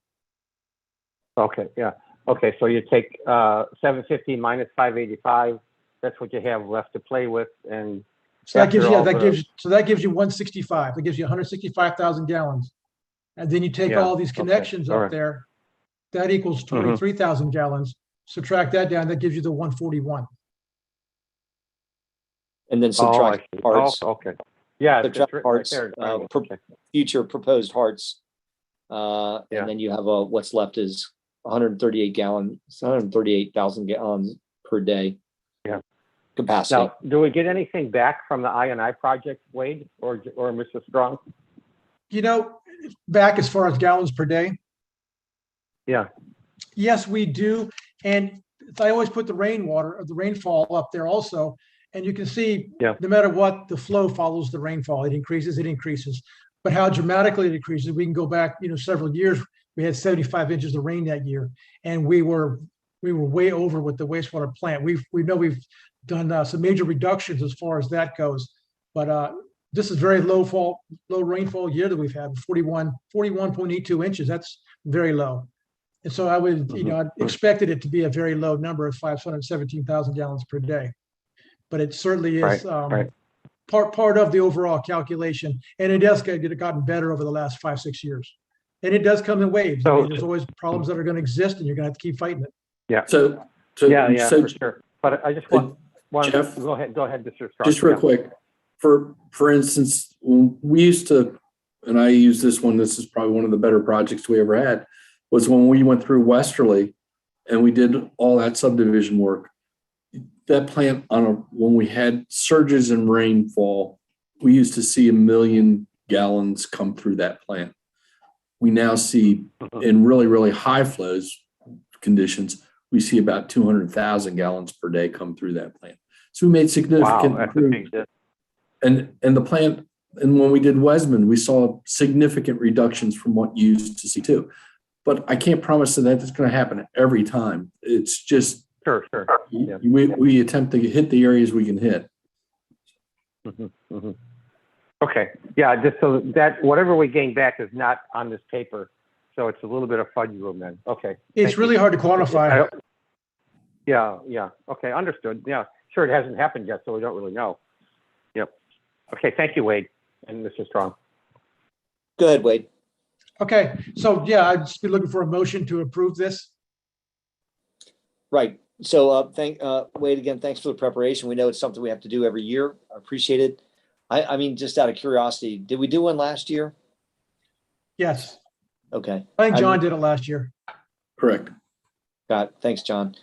Okay, yeah. Okay, so you take 750 minus 585. That's what you have left to play with, and So that gives after you, all that the- gives, so that gives you 165. That gives you 165,000 gallons. And then you take Yeah, all these okay, connections all up right. there. That equals 23,000 gallons. Subtract that down, that gives you the 141. And then Oh, I subtract see. hearts, Oh, okay. Yeah, it's subtract written right hearts, there. in front of me. pro- Okay. future proposed hearts. Yeah. And then you have what's left is 138,000 gallons per day. Yeah. Capacity. Now, do we get anything back from the I&I project, Wade, or Mr. Strong? You know, back as far as gallons per day, Yeah, yes, we do. And I always put the rainwater or the rainfall up there also. And you can see, Yeah. no matter what, the flow follows the rainfall. It increases. But how dramatically it increases, we can go back, several years. We had 75 inches of rain that year, and we were way over with the wastewater plant. We know we've done some major reductions as far as that goes. But this is very low rainfall year that we've had, 41.82 inches. That's very low. And so I would, I expected it to be a very low number of 517,000 gallons per day. But it certainly is right. part of the overall calculation. And it has gotten better over the last 5-6 years. And it does come in waves. I So- mean, there's always problems that are going to exist, and you're going to have to keep fighting it. So, yeah, so for sure. But I just want Jeff? go ahead, Mr. Strong. just real Yeah. quick, for instance, when we used to, and I use this one, this is probably one of the better projects we ever had, was when we went through Westerly and we did all that subdivision work. That plant when we had surges in rainfall, we used to see 1 million gallons come through that plant. We now see in really, really high flows conditions, we see about 200,000 gallons per day come through that plant. So we made significant Wow, that's a big improvements. And the plant, and when we did Wesman, we saw significant reductions from what you used to see too. But I can't promise that that's going to happen every time. It's just, Sure. Yeah. we attempt to hit the areas we can hit. Okay, yeah, just so that whatever we gain back is not on this paper, so it's a little bit of fudge room then. Okay. It's thank really you. hard to quantify. Yeah, okay, understood. Yeah, sure, it hasn't happened yet, so we don't really know. Yep. Okay, thank you, Wade and Mr. Strong. Go ahead, Wade. Okay, so yeah, I'd just be looking for a motion to approve this. Right. So Wade, again, thanks for the preparation. We know it's something we have to do every year. I appreciate it. I mean, just out of curiosity, did we do one last year? Yes, Okay. I think John did it last year. Correct. Got it. Thanks, John.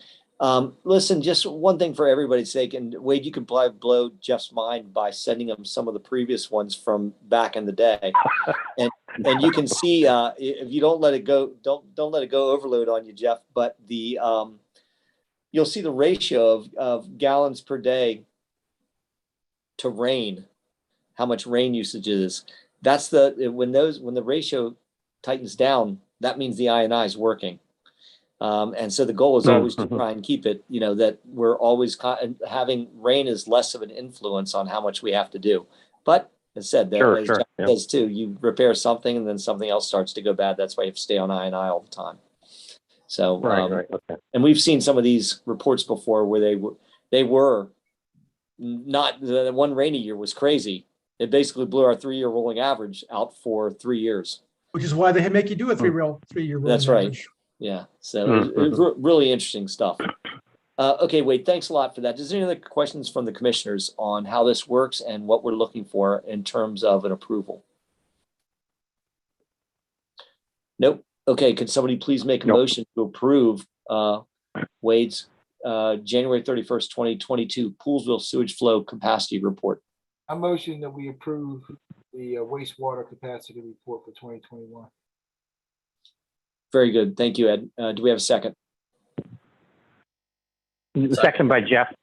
Listen, just one thing for everybody's sake, and Wade, you can probably blow Jeff's mind by sending him some of the previous ones from back in the day. And you can see, if you don't let it go, don't let it go overload on you, Jeff, but you'll see the ratio of gallons per day to rain, how much rain usage is. That's when the ratio tightens down, that means the I&I is working. And so the goal is always to try and keep it, that we're always having rain is less of an influence on how much we have to do. But as said, as Jeff says too, you repair something and then something else starts to go bad. That's why you have to stay on I&I all the time. So, Right, okay. and we've seen some of these reports before where they were not, the one rainy year was crazy. It basically blew our 3-year rolling average out for 3 years. Which is why they make you do a 3-year rolling That's right. average. Yeah. So it was really interesting stuff. Okay, Wade, thanks a lot for that. Is there any other questions from the commissioners on how this works and what we're looking for in terms of an approval? Nope. Okay, could somebody please make a motion to approve Wade's January 31st, 2022 Poolsville sewage flow capacity report? I motion that we approve the wastewater capacity report for 2021. Very good. Thank you, Ed. Do we have a second? Second by Jeff.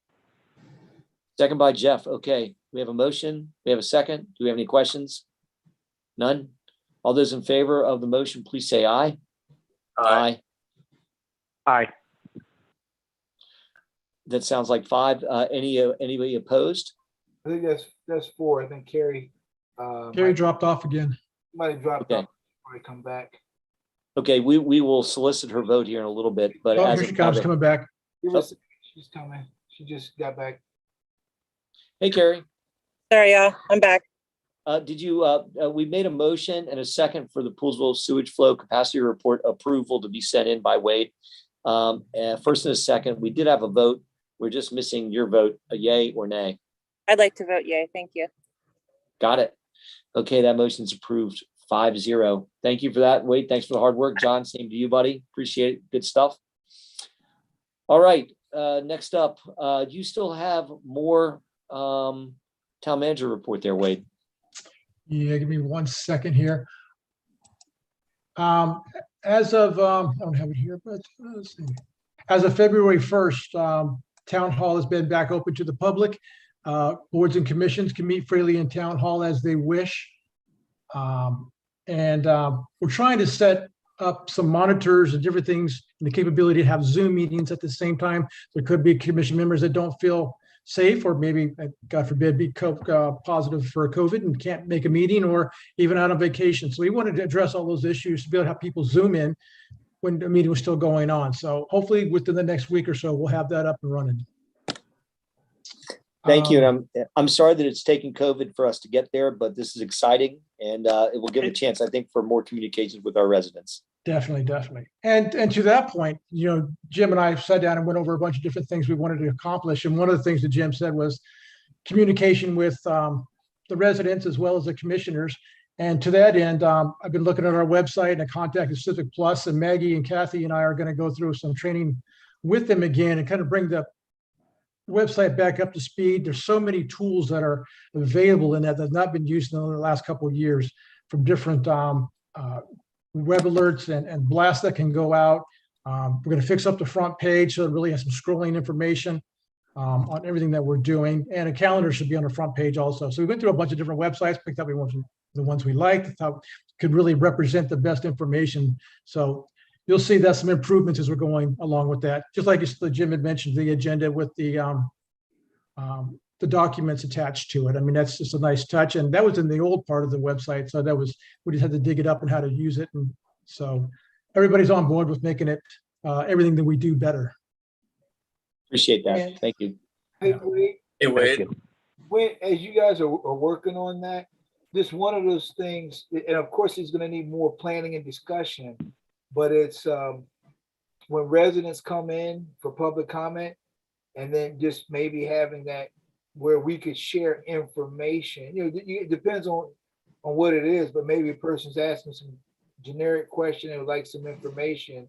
Second by Jeff. Okay, we have a motion. We have a second. Do we have any questions? None? All those in favor of the motion, please say aye. Aye. Aye. That sounds like 5. Anybody opposed? I think that's 4. I think Carrie Carrie dropped off again. might have dropped Okay. off before I come back. Okay, we will solicit her vote here in a little bit, but Oh, as here she of comes, now, coming back. She's coming. She just got back. hey, Carrie, Sorry, y'all, I'm back. did you, we made a motion and a second for the Poolsville sewage flow capacity report approval to be sent in by Wade. And first and a second, we did have a vote. We're just missing your vote, a yay or nay. I'd like to vote yay. Thank you. Got it. Okay, that motion's approved 5-0. Thank you for that. Wade, thanks for the hard work. John, same to you, buddy. Appreciate it. Good stuff. All right, next up, you still have more town manager report there, Wade. Yeah, give me 1 second here. As of, I don't have it here, but let's see. As of February 1st, Town Hall has been back open to the public. Boards and commissions can meet freely in Town Hall as they wish. And we're trying to set up some monitors and different things and the capability to have Zoom meetings at the same time. There could be commission members that don't feel safe or maybe, God forbid, be positive for COVID and can't make a meeting or even out on vacation. So we wanted to address all those issues to be able to have people Zoom in when the meeting was still going on. So hopefully within the next week or so, we'll have that up and running. Thank you. And I'm sorry that it's taken COVID for us to get there, but this is exciting and it will give a chance, I think, for more communications with our residents. Definitely, definitely. And to that point, you know, Jim and I sat down and went over a bunch of different things we wanted to accomplish. And one of the things that Jim said was communication with the residents as well as the commissioners. And to that end, I've been looking at our website and I contacted Civic Plus, and Maggie and Kathy and I are going to go through some training with them again and kind of bring the website back up to speed. There's so many tools that are available in that have not been used in the last couple of years, from different web alerts and blasts that can go out. We're going to fix up the front page so it really has some scrolling information on everything that we're doing, and a calendar should be on the front page also. So we went through a bunch of different websites, picked up the ones we liked, thought could really represent the best information. So you'll see that some improvements as we're going along with that. Just like Jim had mentioned, the agenda with the documents attached to it. I mean, that's just a nice touch. And that was in the old part of the website. So that was, we just had to dig it up and how to use it. And so everybody's on board with making it everything that we do better. Appreciate that. Thank you. Hey, Wade, Hey, Wade. as you guys are working on that, this one of those things, and of course, it's going to need more planning and discussion, but it's when residents come in for public comment, and then just maybe having that where we could share information. You know, it depends on what it is, but maybe a person's asking some generic question and would like some information,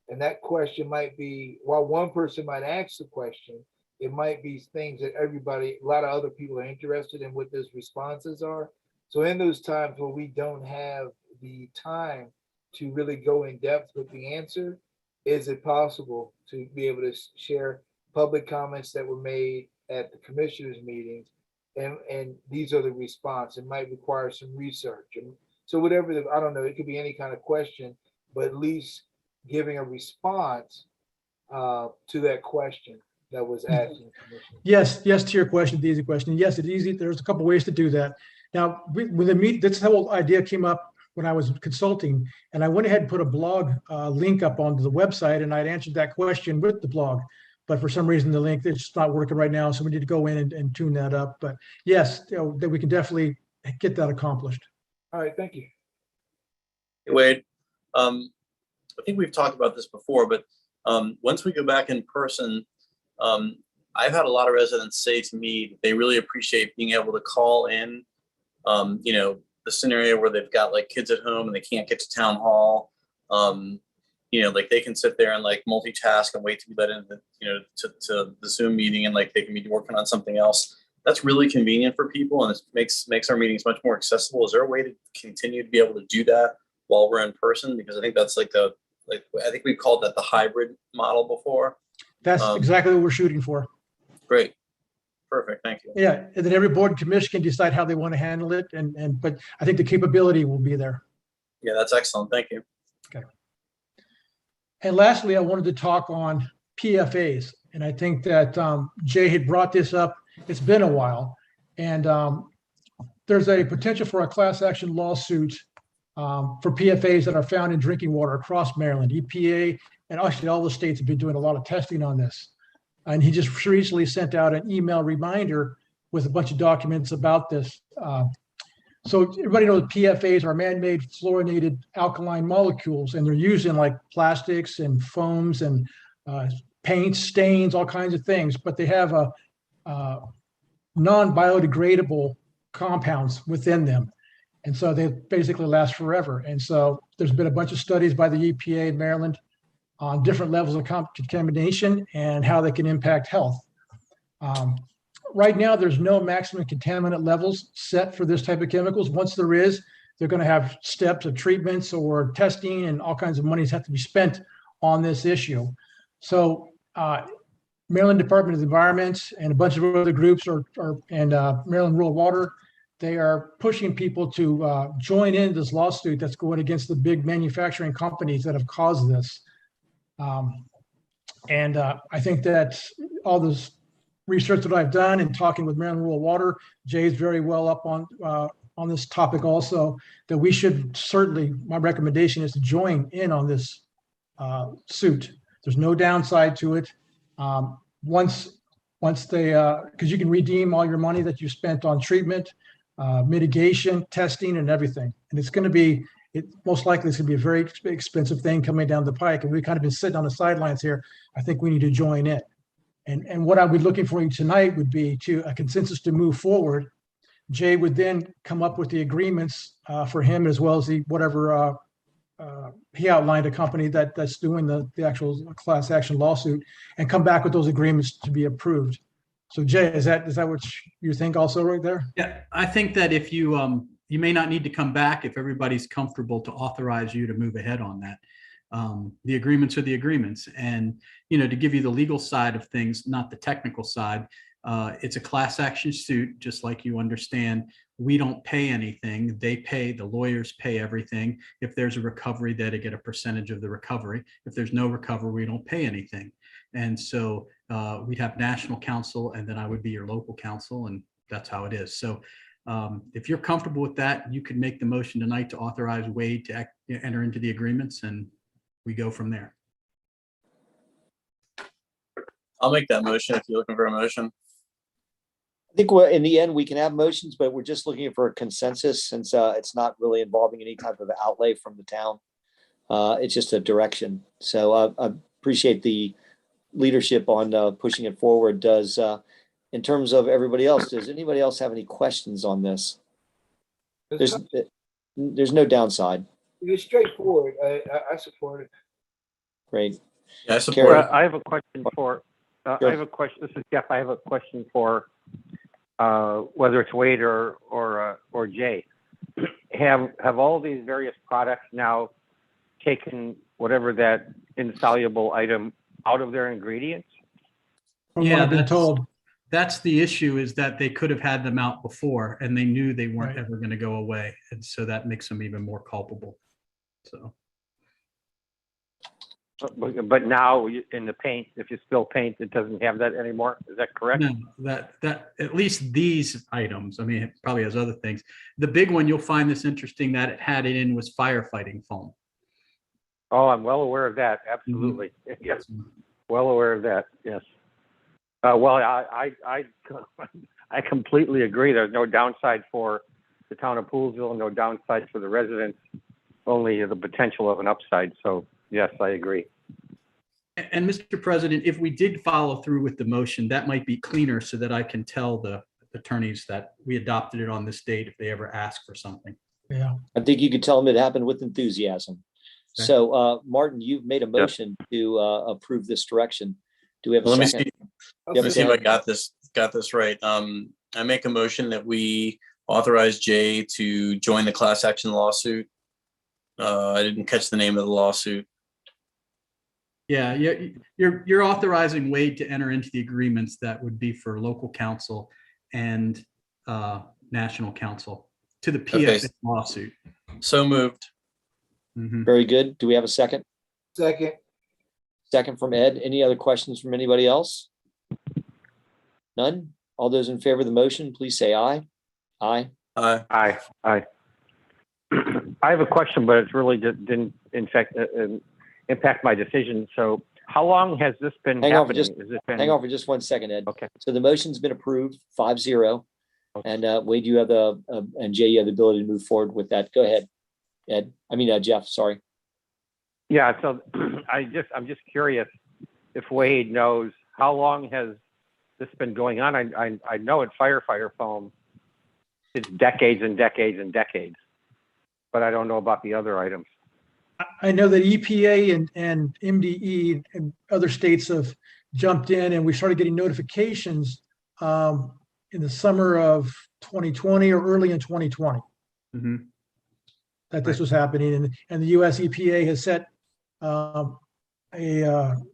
and that question might be, while one person might ask the question, it might be things that a lot of other people are interested in what those responses are. So in those times where we don't have the time to really go in depth with the answer, is it possible to be able to share public comments that were made at the commissioners meetings, and these are the response? It might require some research, and so whatever I don't know, it could be any kind of question, but at least giving a response to that question that was asked in the commission. Yes, to your question, the easy question. Yes, it's easy. There's a couple ways to do that. Now, with the meet, this whole idea came up when I was consulting, and I went ahead and put a blog link up onto the website, and I'd answered that question with the blog. But for some reason, the link, it's just not working right now. So we need to go in and tune that up. But yes, you know, that we can definitely get that accomplished. All right, thank you. Hey, Wade, I think we've talked about this before, but once we go back in person, I've had a lot of residents say to me that they really appreciate being able to call in, you know, the scenario where they've got like kids at home and they can't get to town hall. You know, like they can sit there and like multitask and wait to be let into, you know, to the Zoom meeting, and like they can be working on something else. That's really convenient for people, and it makes our meetings much more accessible. Is there a way to continue to be able to do that while we're in person? Because I think that's I think we've called that the hybrid model before. That's exactly what we're shooting for. Great. Perfect. Thank you. Yeah, and then every board and commission can decide how they want to handle it, but I think the capability will be there. Yeah, that's excellent. Thank you. Okay. And lastly, I wanted to talk on PFAs, and I think that Jay had brought this up. It's been a while, and there's a potential for a class action lawsuit for PFAS that are found in drinking water across Maryland. EPA and actually all the states have been doing a lot of testing on this. And he just recently sent out an email reminder with a bunch of documents about this. So everybody knows PFAS are man-made fluorinated alkaline molecules, and they're used in like plastics and foams and paints, stains, all kinds of things, but they have a non-biodegradable compounds within them. And so they basically last forever. And so there's been a bunch of studies by the EPA in Maryland on different levels of contamination and how they can impact health. Right now, there's no maximum contaminant levels set for this type of chemicals. Once there is, they're going to have steps of treatments or testing, and all kinds of monies have to be spent on this issue. So Maryland Department of the Environment and a bunch of other groups and Maryland Rural Water, they are pushing people to join in this lawsuit that's going against the big manufacturing companies that have caused this. I think that all this research that I've done and talking with Maryland Rural Water, Jay's very well up on this topic also, that we should certainly, my recommendation is to join in on this suit. There's no downside to it. Once they, because you can redeem all your money that you spent on treatment, mitigation, testing, and everything. And it's going to be, most likely it's going to be a very expensive thing coming down the pike. And we've kind of been sitting on the sidelines here. I think we need to join in. And what I would be looking for you tonight would be a consensus to move forward. Jay would then come up with the agreements for him, as well as whatever he outlined, a company that's doing the actual class action lawsuit, and come back with those agreements to be approved. So Jay, is that what you think also right there? Yeah, I think that if you you may not need to come back if everybody's comfortable to authorize you to move ahead on that. The agreements are the agreements, and to give you the legal side of things, not the technical side. It's a class action suit, just like you understand. We don't pay anything. They pay, the lawyers pay everything. If there's a recovery, they get a percentage of the recovery. If there's no recovery, we don't pay anything. And so we'd have national counsel, and then I would be your local counsel, and that's how it is. So if you're comfortable with that, you could make the motion tonight to authorize Wade to enter into the agreements, and we go from there. I'll make that motion if you're looking for a motion. I think in the end, we can have motions, but we're just looking for a consensus, since it's not really involving any type of outlay from the town. It's just a direction. So I appreciate the leadership on pushing it forward. In terms of everybody else, does anybody else have any questions on this? There's no downside. It's straightforward. I support it. Great. Yeah, I support it. I have a question for, I have a question. This is Jeff. I have a question for whether it's Wade or Jay. Have all these various products now taken whatever that insoluble item out of their ingredients? From what I've been told. That's the issue, is that they could have had them out before, and they knew they weren't ever going to go away. And so that makes them even more culpable. So. But now in the paint, if you spill paint, it doesn't have that anymore. Is that correct? No, that at least these items. I mean, it probably has other things. The big one, you'll find this interesting, that it had it in was firefighting foam. Oh, I'm well aware of that. Absolutely. Mm-hmm. Yes. Well aware of that. Yes. Well, I completely agree. There's no downside for the town of Poolesville, no downside for the residents, only the potential of an upside. So yes, I agree. And Mr. President, if we did follow through with the motion, that might be cleaner, so that I can tell the attorneys that we adopted it on this date if they ever ask for something. Yeah. I think you could tell them it happened with enthusiasm. Okay. So Martin, you've made a motion to approve this direction. Do we have a Let second? me see if I got this right. I make a motion that we authorize Jay to join the class action lawsuit. I didn't catch the name of the lawsuit. Yeah, you're authorizing Wade to enter into the agreements that would be for local counsel and national counsel to the PFA lawsuit. So moved. Mm-hmm. Very good. Do we have a second? Second. Second from Ed. Any other questions from anybody else? None? All those in favor of the motion, please say aye. Aye. Aye. Aye. I have a question, but it's really didn't in fact impact my decision. So how long has this been Hang on for happening? just- Has it been? Hang on for just 1 second, Ed. Okay. So the motion's been approved, 5-0. Okay. And Wade, you have and Jay, you have the ability to move forward with that. Go ahead, Ed. I mean, Jeff, sorry. Yeah. So I'm just curious if Wade knows how long has this been going on. I know at firefighter foam, it's decades and decades and decades, but I don't know about the other items. I know that EPA and MDE and other states have jumped in, and we started getting notifications in the summer of 2020 or early in 2020 Mhm. that this was happening. And the US EPA has set a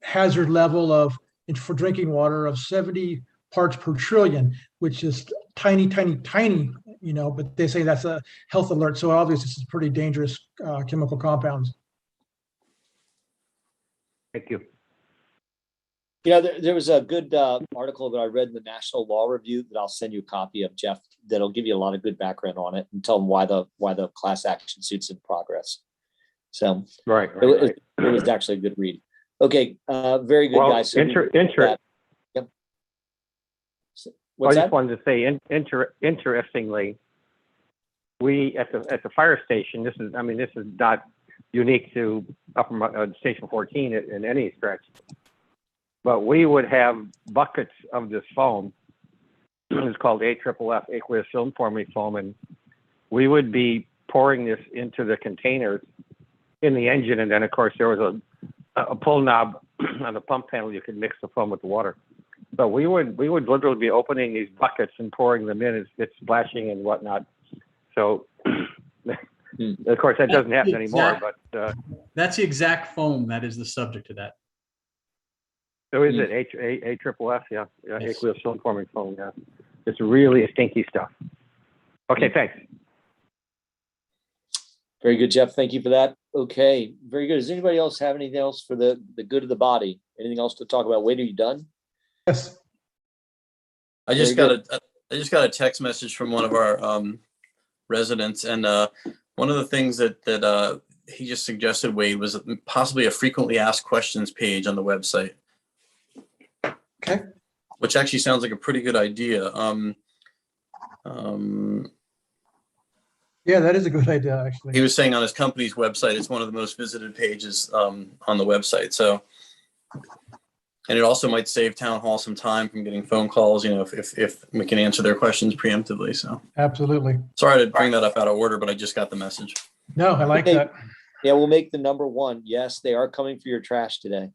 hazard level for drinking water of 70 parts per trillion, which is tiny, tiny, tiny, but they say that's a health alert. So obviously this is pretty dangerous chemical compounds. Thank you. There was a good article that I read in the National Law Review that I'll send you a copy of, Jeff, that'll give you a lot of good background on it and tell them why the class action suit's in progress. So Right. it was actually a good read. Okay, very good, Well, guys. So Yep. I What's just that? wanted to say, interestingly, we at the fire station. This is not unique to Station 14 in any stretch, but we would have buckets of this foam. It's called AFFF, aqueous film forming foam, and we would be pouring this into the containers in the engine, and then of course there was a pull knob on the pump panel. You could mix the foam with the water. But we would literally be opening these buckets and pouring them in. It's splashing and whatnot. So, of course, that doesn't happen anymore. But That's the exact foam that is the subject of that. so is it AFFF? Yeah, Yes. aqueous film forming foam. Yeah, it's really stinky stuff. Okay, thanks. Very good, Jeff. Thank you for that. Okay, very good. Does anybody else have anything else for the good of the body? Anything else to talk about? Wade, are you done? Yes. I just Very got a text message from one of our residents, and one of the things that he just suggested, Wade, was possibly a frequently asked questions page on the website. Okay. Which actually sounds like a pretty good idea. Yeah, that is a good idea, actually. He was saying on his company's website, it's one of the most visited pages on the website. So, and it also might save town hall some time from getting phone calls, if we can answer their questions preemptively. So Absolutely. sorry to bring that up out of order, but I just got the message. No, I like Okay. that. Yeah, we'll make the number one. Yes, they are coming for your trash today.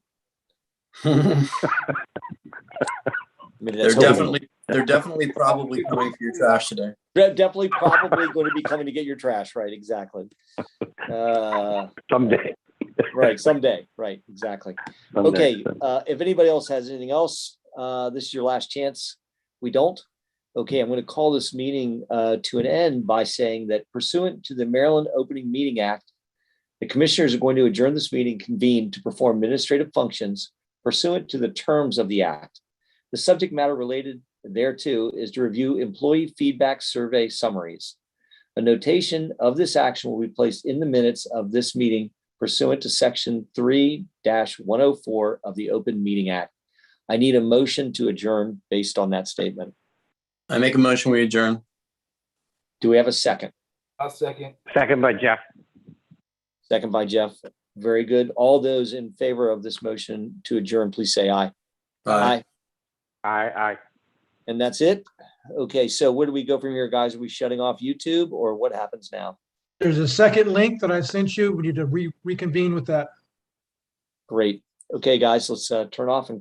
They're definitely probably coming for your trash today. Definitely probably going to be coming to get your trash. Right. Exactly. Someday. Right. Someday. Right. Exactly. Someday. Okay. If anybody else has anything else, this is your last chance. We don't. Okay. I'm going to call this meeting to an end by saying that pursuant to the Maryland Opening Meeting Act, the commissioners are going to adjourn this meeting convened to perform administrative functions pursuant to the terms of the act. The subject matter related thereto is to review employee feedback survey summaries. A notation of this action will be placed in the minutes of this meeting pursuant to section 3-104 of the Open Meeting Act. I need a motion to adjourn based on that statement. I make a motion, we adjourn. Do we have a second? I'll second. Second by Jeff. Second by Jeff. Very good. All those in favor of this motion to adjourn, please say aye. Aye. Aye. And that's it. Okay, so where do we go from here, guys? Are we shutting off YouTube or what happens now? There's a second link that I sent you. We need to reconvene with that. Great. Okay, guys, let's turn off and come